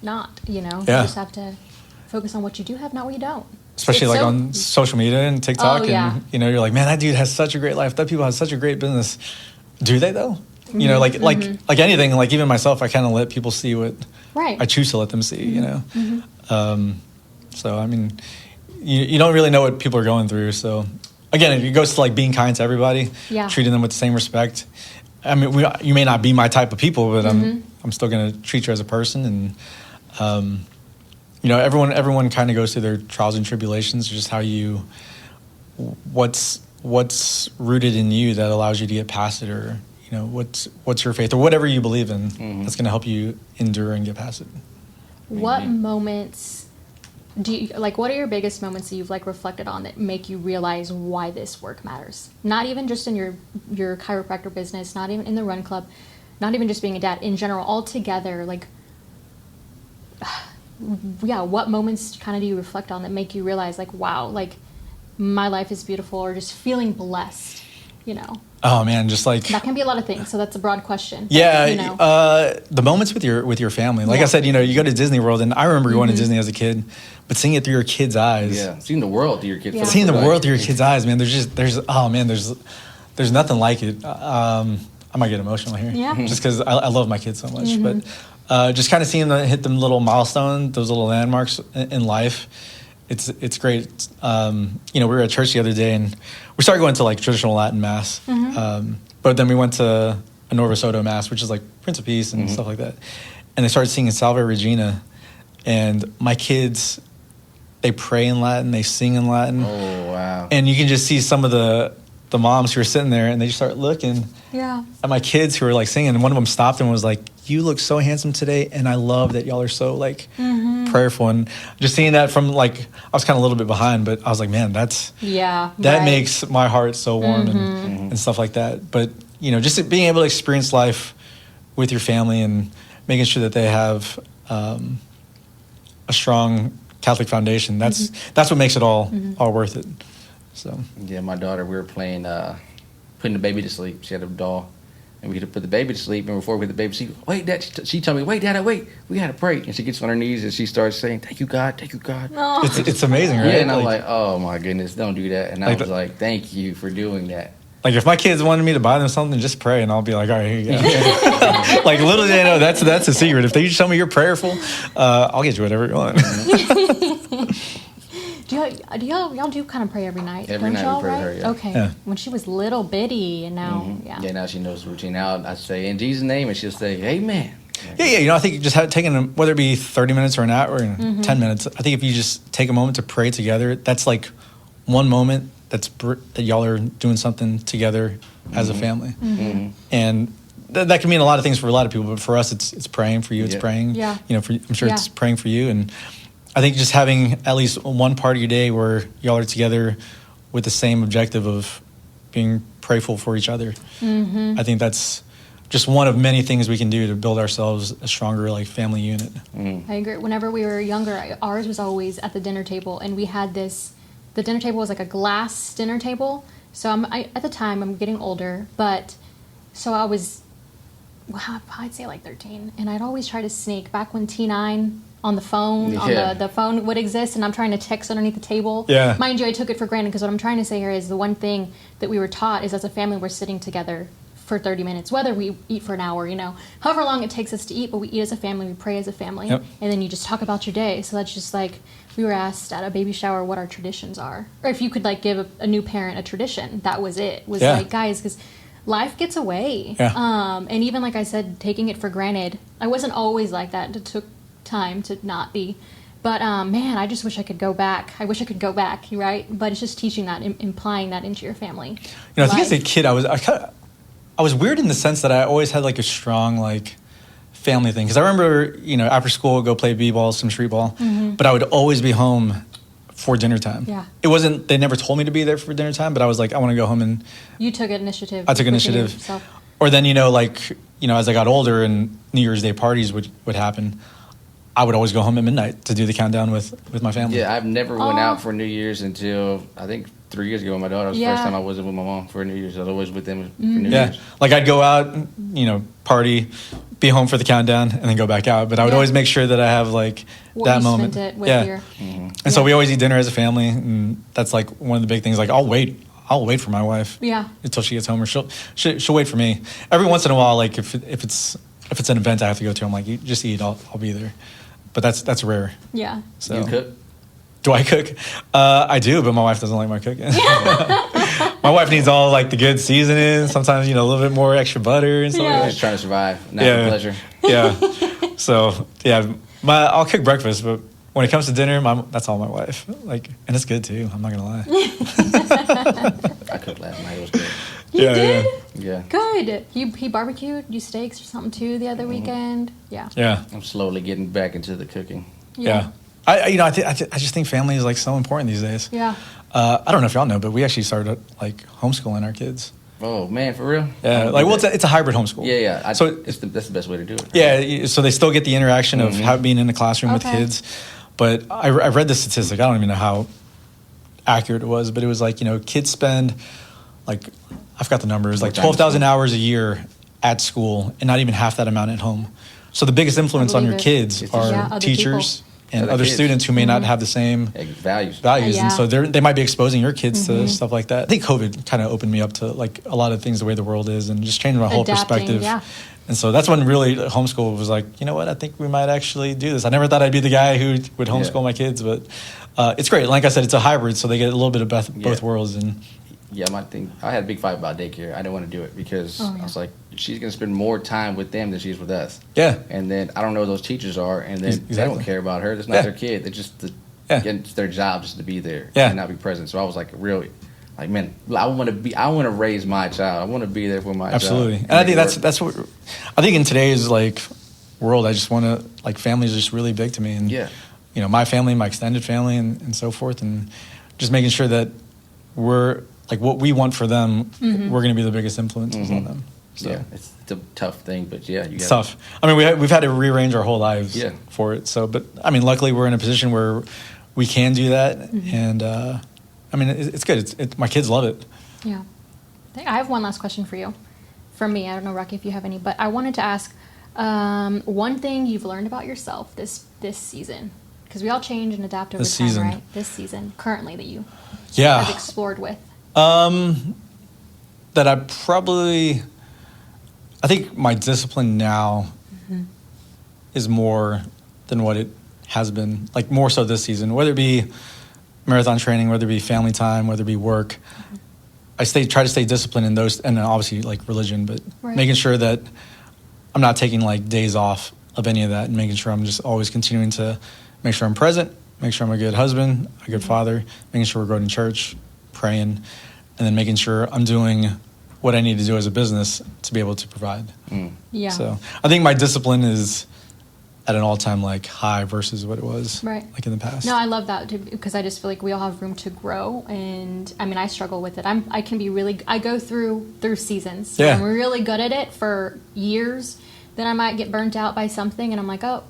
[SPEAKER 2] not. You just have to focus on what you do have, not what you don't.
[SPEAKER 3] Especially
[SPEAKER 2] It's
[SPEAKER 3] on social media and TikTok,
[SPEAKER 2] yeah.
[SPEAKER 3] and you're like, man, that dude has such a great life. That people have such a great business. Do they though? Like anything, like even myself, I kind of let people see what
[SPEAKER 2] Right.
[SPEAKER 3] I choose to let them see. So I mean, you don't really know what people are going through. So again, it goes to like being kind to everybody,
[SPEAKER 2] Yeah.
[SPEAKER 3] treating them with the same respect. I mean, you may not be my type of people, but I'm still going to treat you as a person. And everyone kind of goes through their trials and tribulations. Just how what's rooted in you that allows you to get past it, or what's your faith, or whatever you believe in that's going to help you endure and get past it.
[SPEAKER 2] What moments do you what are your biggest moments that you've reflected on that make you realize why this work matters? Not even just in your chiropractor business, not even in the run club, not even just being a dad, in general, altogether, what moments kind of do you reflect on that make you realize wow, my life is beautiful, or just feeling blessed,
[SPEAKER 3] Oh man, just
[SPEAKER 2] that can be a lot of things, so that's a broad question.
[SPEAKER 3] Yeah, the moments with your family. Like I said, you go to Disney World, and I remember going to Disney as a kid, but seeing it through your kids' eyes.
[SPEAKER 1] Yeah, seeing the world through your kids' eyes.
[SPEAKER 3] Seeing the world through your kids' eyes, man. There's nothing like it. I might get emotional here, just because I love my kids so much. But just kind of seeing them hit them little milestones, those little landmarks in life. It's great. We were at church the other day, and we started going to traditional Latin mass. But then we went to a Norva Soto mass, which is like Prince of Peace and stuff like that. And they started singing Salve Regina, and my kids, they pray in Latin, they sing in Latin.
[SPEAKER 1] Oh wow!
[SPEAKER 3] And you can just see some of the moms who are sitting there, and they just start looking at my kids who are singing, and one of them stopped and was like, "You look so handsome today, and I love that y'all are so prayerful." And just seeing that from I was kind of a little bit behind, but I was like, man, that makes my heart so warm and stuff like that. But just being able to experience life with your family and making sure that they have a strong Catholic foundation. That's what makes it all worth it. So
[SPEAKER 1] yeah, my daughter, we were playing putting the baby to sleep. She had a doll, and we had to put the baby to sleep. And before we put the baby to sleep, wait, Dad, she told me, wait, Dad, wait, we gotta pray. And she gets on her knees and she starts saying, "Thank you, God, thank you, God."
[SPEAKER 2] Oh.
[SPEAKER 3] It's amazing, right?
[SPEAKER 1] Yeah, and I'm like, oh my goodness, don't do that. And I was like, thank you for doing that.
[SPEAKER 3] If my kids wanted me to buy them something, just pray, and I'll be like, all right, here you go. Little do they know, that's a secret. If they just tell me you're prayerful, I'll get you whatever you want.
[SPEAKER 2] Do y'all do kind of pray every night?
[SPEAKER 1] Every night we pray
[SPEAKER 2] right?
[SPEAKER 1] for her, yeah.
[SPEAKER 2] Okay.
[SPEAKER 3] Yeah.
[SPEAKER 2] When she was little bitty, and now,
[SPEAKER 1] Yeah, now she knows the routine. Now I say, in Jesus' name, and she'll say, amen.
[SPEAKER 3] Yeah. I think just taking whether it be 30 minutes or an hour or 10 minutes, I think if you just take a moment to pray together, that's one moment that y'all are doing something together as a family. And that can mean a lot of things for a lot of people, but for us, it's praying. For you, it's praying.
[SPEAKER 2] Yeah.
[SPEAKER 3] I'm sure it's praying for you. And I think just having at least one part of your day where y'all are together with the same objective of being prayerful for each other. I think that's just one of many things we can do to build ourselves a stronger family unit.
[SPEAKER 2] I agree. Whenever we were younger, ours was always at the dinner table, and we had the dinner table was like a glass dinner table. So at the time, I'm getting older, but so I was, I'd say 13, and I'd always try to sneak back when T9 on the phone, on the phone would exist, and I'm trying to text underneath the table.
[SPEAKER 3] Yeah.
[SPEAKER 2] Mind you, I took it for granted, because what I'm trying to say here is the one thing that we were taught is as a family, we're sitting together for 30 minutes, whether we eat for an hour, however long it takes us to eat, but we eat as a family, we pray as a family, and then you just talk about your day. So that's just we were asked at a baby shower what our traditions are, or if you could give a new parent a tradition. That was it. Was guys, because life gets away. And even like I said, taking it for granted. I wasn't always like that. It took time to not be. But man, I just wish I could go back. I wish I could go back, right? But it's just teaching that, implying that into your family.
[SPEAKER 3] You know, I think as a
[SPEAKER 2] life.
[SPEAKER 3] kid, I was weird in the sense that I always had like a strong like family thing. Because I remember, you know, after school, I'd go play b-ball, some street ball, but I would always be home for dinner time.
[SPEAKER 2] Yeah.
[SPEAKER 3] It wasn't, they never told me to be there for dinner time, but I was like, I want to go home and
[SPEAKER 2] You took initiative.
[SPEAKER 3] I took
[SPEAKER 2] within
[SPEAKER 3] initiative.
[SPEAKER 2] yourself.
[SPEAKER 3] Or then, you know, like, you know, as I got older and New Year's Day parties would happen, I would always go home at midnight to do the countdown with my family.
[SPEAKER 1] Yeah, I've never went out for New Year's until I think 3 years ago with my daughter. It was the first time I wasn't with my mom for New Year's. I was always with them for New
[SPEAKER 3] Yeah,
[SPEAKER 1] Year's.
[SPEAKER 3] like I'd go out, you know, party, be home for the countdown, and then go back out. But I would always make sure that I have like
[SPEAKER 2] Where
[SPEAKER 3] that
[SPEAKER 2] you
[SPEAKER 3] moment.
[SPEAKER 2] spent it with your.
[SPEAKER 3] And so we always eat dinner as a family, and that's like one of the big things. Like I'll wait for my wife.
[SPEAKER 2] Yeah.
[SPEAKER 3] Until she gets home, or she'll wait for me. Every once in a while, like if it's an event I have to go to, I'm like, you just eat, I'll be there. But that's rare.
[SPEAKER 2] Yeah.
[SPEAKER 3] So
[SPEAKER 1] You cook?
[SPEAKER 3] do I cook? I do, but my wife doesn't like my cooking. My wife needs all like the good seasoning. Sometimes, you know, a little bit more extra butter and stuff
[SPEAKER 2] Yeah.
[SPEAKER 3] like
[SPEAKER 1] Just
[SPEAKER 3] that.
[SPEAKER 1] trying to survive, not for pleasure.
[SPEAKER 3] Yeah. So yeah, I'll cook breakfast, but when it comes to dinner, that's all my wife. Like, and it's good too. I'm not gonna lie.
[SPEAKER 1] I cooked last night. It was good.
[SPEAKER 2] You did?
[SPEAKER 1] Yeah.
[SPEAKER 2] Good. He barbecued you steaks or something too the other weekend. Yeah.
[SPEAKER 3] Yeah.
[SPEAKER 1] I'm slowly getting back into the cooking.
[SPEAKER 3] Yeah. I just think family is like so important these days.
[SPEAKER 2] Yeah.
[SPEAKER 3] I don't know if y'all know, but we actually started like homeschooling our kids.
[SPEAKER 1] Oh man, for real?
[SPEAKER 3] Yeah, like it's a hybrid homeschool.
[SPEAKER 1] Yeah.
[SPEAKER 3] So
[SPEAKER 1] that's the best way to do it.
[SPEAKER 3] yeah, so they still get the interaction of being in the classroom with
[SPEAKER 2] Okay.
[SPEAKER 3] kids. But I read the statistic. I don't even know how accurate it was, but it was like, you know, kids spend like, I forgot the numbers, like 12,000 hours a year at school and not even half that amount at home. So the biggest influence on
[SPEAKER 2] believe
[SPEAKER 3] your
[SPEAKER 2] it.
[SPEAKER 3] kids
[SPEAKER 1] It's
[SPEAKER 3] are
[SPEAKER 2] other
[SPEAKER 3] teachers and
[SPEAKER 1] Other
[SPEAKER 3] other
[SPEAKER 1] kids.
[SPEAKER 3] students who may not have the same
[SPEAKER 1] Values.
[SPEAKER 3] values,
[SPEAKER 2] Yeah.
[SPEAKER 3] and so they might be exposing your kids to stuff like that. I think COVID kind of opened me up to like a lot of things, the way the world is, and just changed my whole
[SPEAKER 2] Adapting,
[SPEAKER 3] perspective.
[SPEAKER 2] yeah.
[SPEAKER 3] And so that's when really homeschool was like, you know what, I think we might actually do this. I never thought I'd be the guy who would homeschool my kids, but it's great. Like I said, it's a hybrid, so they get a little bit of both worlds. And
[SPEAKER 1] Yeah, I had a big fight about daycare. I didn't want to do it because I was like, she's going to spend more time with them than she's with us.
[SPEAKER 3] yeah,
[SPEAKER 1] And then I don't know who those teachers are, and then they
[SPEAKER 3] Exactly.
[SPEAKER 1] don't care about her. That's not
[SPEAKER 3] Yeah.
[SPEAKER 1] their kid. They just
[SPEAKER 3] Yeah.
[SPEAKER 1] it's their job just to be there
[SPEAKER 3] Yeah.
[SPEAKER 1] and not be present. So I was like, really, like, man, I want to raise my child. I want to be there for my
[SPEAKER 3] absolutely.
[SPEAKER 1] child.
[SPEAKER 3] And I think
[SPEAKER 1] make it
[SPEAKER 3] that's what I think in today's like world. I just want to like family is just really big to me, and
[SPEAKER 1] Yeah.
[SPEAKER 3] you know, my family, my extended family, and so forth, and just making sure that we're like what we want for them. We're going to be the biggest influences on them. So.
[SPEAKER 1] Yeah, it's a tough thing, but yeah, you
[SPEAKER 3] It's
[SPEAKER 1] got
[SPEAKER 3] tough. I mean, we've had to rearrange our whole lives
[SPEAKER 1] Yeah.
[SPEAKER 3] for it. So, but I mean, luckily we're in a position where we can do that, and I mean, it's good. My kids love it.
[SPEAKER 2] Yeah. I have one last question for you. From me, I don't know, Rocky, if you have any, but I wanted to ask one thing you've learned about yourself this season, because we all change and adapt over
[SPEAKER 3] This
[SPEAKER 2] time,
[SPEAKER 3] season.
[SPEAKER 2] right? This season, currently, that you have
[SPEAKER 3] Yeah,
[SPEAKER 2] explored with.
[SPEAKER 3] that I think my discipline now is more than what it has been. Like more so this season, whether it be marathon training, whether it be family time, whether it be work. I try to stay disciplined in those, and then obviously like religion, but making sure that I'm not taking like days off of any of that, and making sure I'm just always continuing to make sure I'm present, make sure I'm a good husband, a good father, making sure we're going to church, praying, and then making sure I'm doing what I need to do as a business to be able to provide.
[SPEAKER 2] Yeah.
[SPEAKER 3] So I think my discipline is at an all-time like high versus what it was like in the past.
[SPEAKER 2] No, I love that too, because I just feel like we all have room to grow, and I mean, I struggle with it. I go through seasons. So I'm really good at it for years. Then I might get burnt out by something, and I'm like, but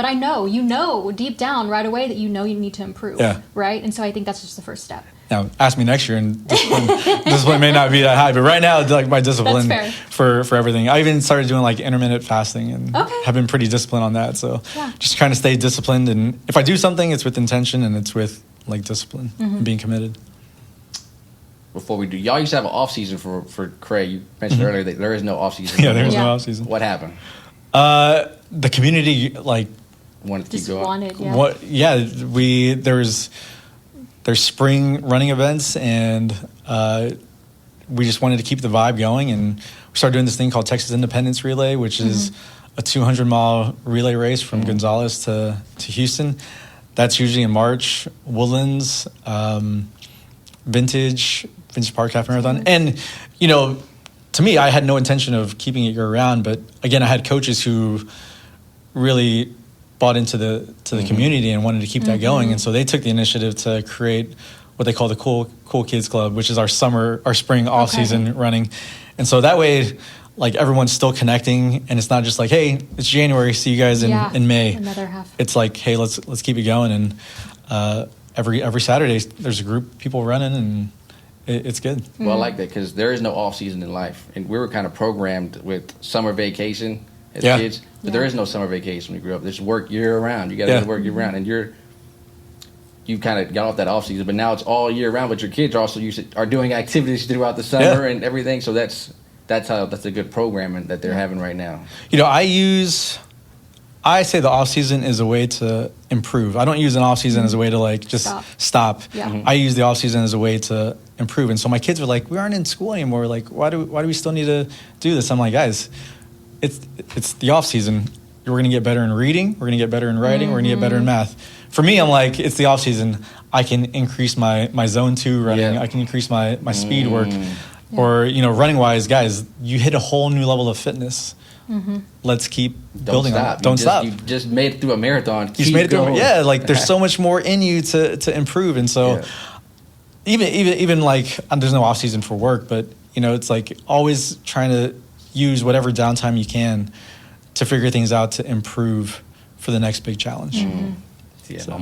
[SPEAKER 2] I know, deep down right away that you need to improve, right? And so I think that's just the first step.
[SPEAKER 3] Now, ask me next year, and discipline may not be that high, but right now, like my discipline for everything. I even started doing like intermittent fasting, and have been pretty disciplined on that. So just trying to stay disciplined, and if I do something, it's with intention and it's with like discipline and being committed.
[SPEAKER 1] Before we do, y'all used to have an off season for Craig. You mentioned earlier that there is no off season.
[SPEAKER 3] Yeah, there's no off season.
[SPEAKER 1] What happened?
[SPEAKER 3] The community like
[SPEAKER 1] wanted to keep
[SPEAKER 2] Just
[SPEAKER 1] going.
[SPEAKER 2] wanted,
[SPEAKER 3] there's spring running events, and we just wanted to keep the vibe going, and we started doing this thing called Texas Independence Relay, which is a 200-mile relay race from Gonzales to Houston. That's usually in March. Woodlands, Vintage Park Half Marathon. And, you know, to me, I had no intention of keeping it year-round. But, again, I had coaches who really bought into the community and wanted to keep that going. And so they took the initiative to create what they call the Cool Kids Club, which is our spring off-season running. And so that way, like, everyone's still connecting, and it's not just like, hey, it's January, see you guys in May.
[SPEAKER 2] Another half.
[SPEAKER 3] It's like, hey, let's keep it going. And every Saturday there's a group of people running, and it's good.
[SPEAKER 1] Well, I like that because there is no off season in life, and we were kind of programmed with summer vacation as kids, but there is no summer vacation when we grew up. There's work year round. You got to work year round, and you kind of got off that off season, but now it's all year round. But your kids are also are doing activities throughout the summer and everything. So that's a good programming that they're having right now.
[SPEAKER 3] You know, I say the off season is a way to improve. I don't use an off season as a way to like just stop.
[SPEAKER 2] Yeah.
[SPEAKER 3] I use the off season as a way to improve. And so my kids were like, we aren't in school anymore. Like, why do we still need to do this? I'm like, guys, it's the off season. We're going to get better in reading. We're going to get better in writing. We're going to get better in math. For me, I'm like, it's the off season. I can increase my zone 2 running. I can increase my speed work. Or, you know, running wise, guys, you hit a whole new level of fitness. Let's keep building on it. Don't stop.
[SPEAKER 1] You just made it through a marathon.
[SPEAKER 3] You made it through. Yeah, like there's so much more in you to improve. And so even like, there's no off season for work, but, you know, it's like always trying to use whatever downtime you can to figure things out to improve for the next big challenge.
[SPEAKER 1] Yeah, so.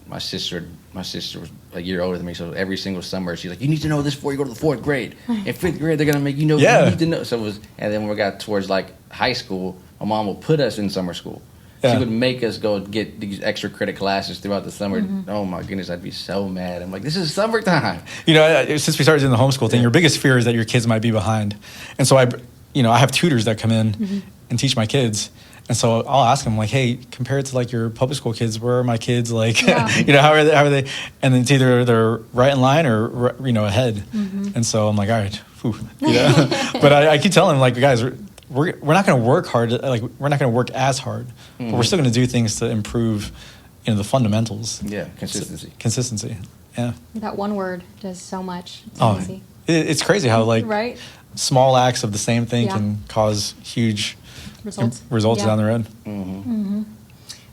[SPEAKER 1] My sister was a year older than me, so every single summer she's like, you need to know this before you go to the 4th grade. In 5th grade, they're going to make you know what you need to know. So and then when we got towards like high school, my mom would put us in summer school. She would make us go get these extra credit classes throughout the summer. Oh my goodness, I'd be so mad. I'm like, this is summertime.
[SPEAKER 3] You know, since we started doing the homeschool thing, your biggest fear is that your kids might be behind. And so I have tutors that come in and teach my kids. And so I'll ask them, like, hey, compared to like your public school kids, where are my kids? Like, you know, how are they? And then it's either they're right in line or, you know, ahead. And so I'm like, all right, whew, you know. But I keep telling them, like, guys, we're not going to work hard. Like, we're not going to work as hard, but we're still going to do things to improve, you know, the fundamentals.
[SPEAKER 1] Yeah, consistency.
[SPEAKER 3] Consistency. Yeah.
[SPEAKER 2] That one word does so much. It's easy.
[SPEAKER 3] It's crazy how like small acts of the same thing can cause huge results down the road.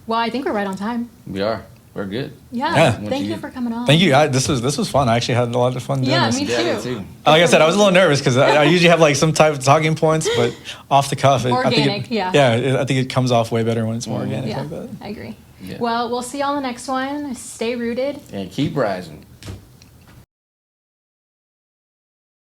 [SPEAKER 2] Well, I think we're right on time.
[SPEAKER 1] We are. We're good.
[SPEAKER 2] Yeah. Thank you for coming on.
[SPEAKER 3] Thank you. This was fun. I actually had a lot of fun doing this.
[SPEAKER 2] Me too.
[SPEAKER 3] Like I said, I was a little nervous because I usually have like some type of talking points, but off the cuff,
[SPEAKER 2] organic.
[SPEAKER 3] I think it comes off way better when it's more organic like that.
[SPEAKER 2] I agree. Yeah. Well, we'll see you on the next one. Stay rooted
[SPEAKER 1] and keep rising.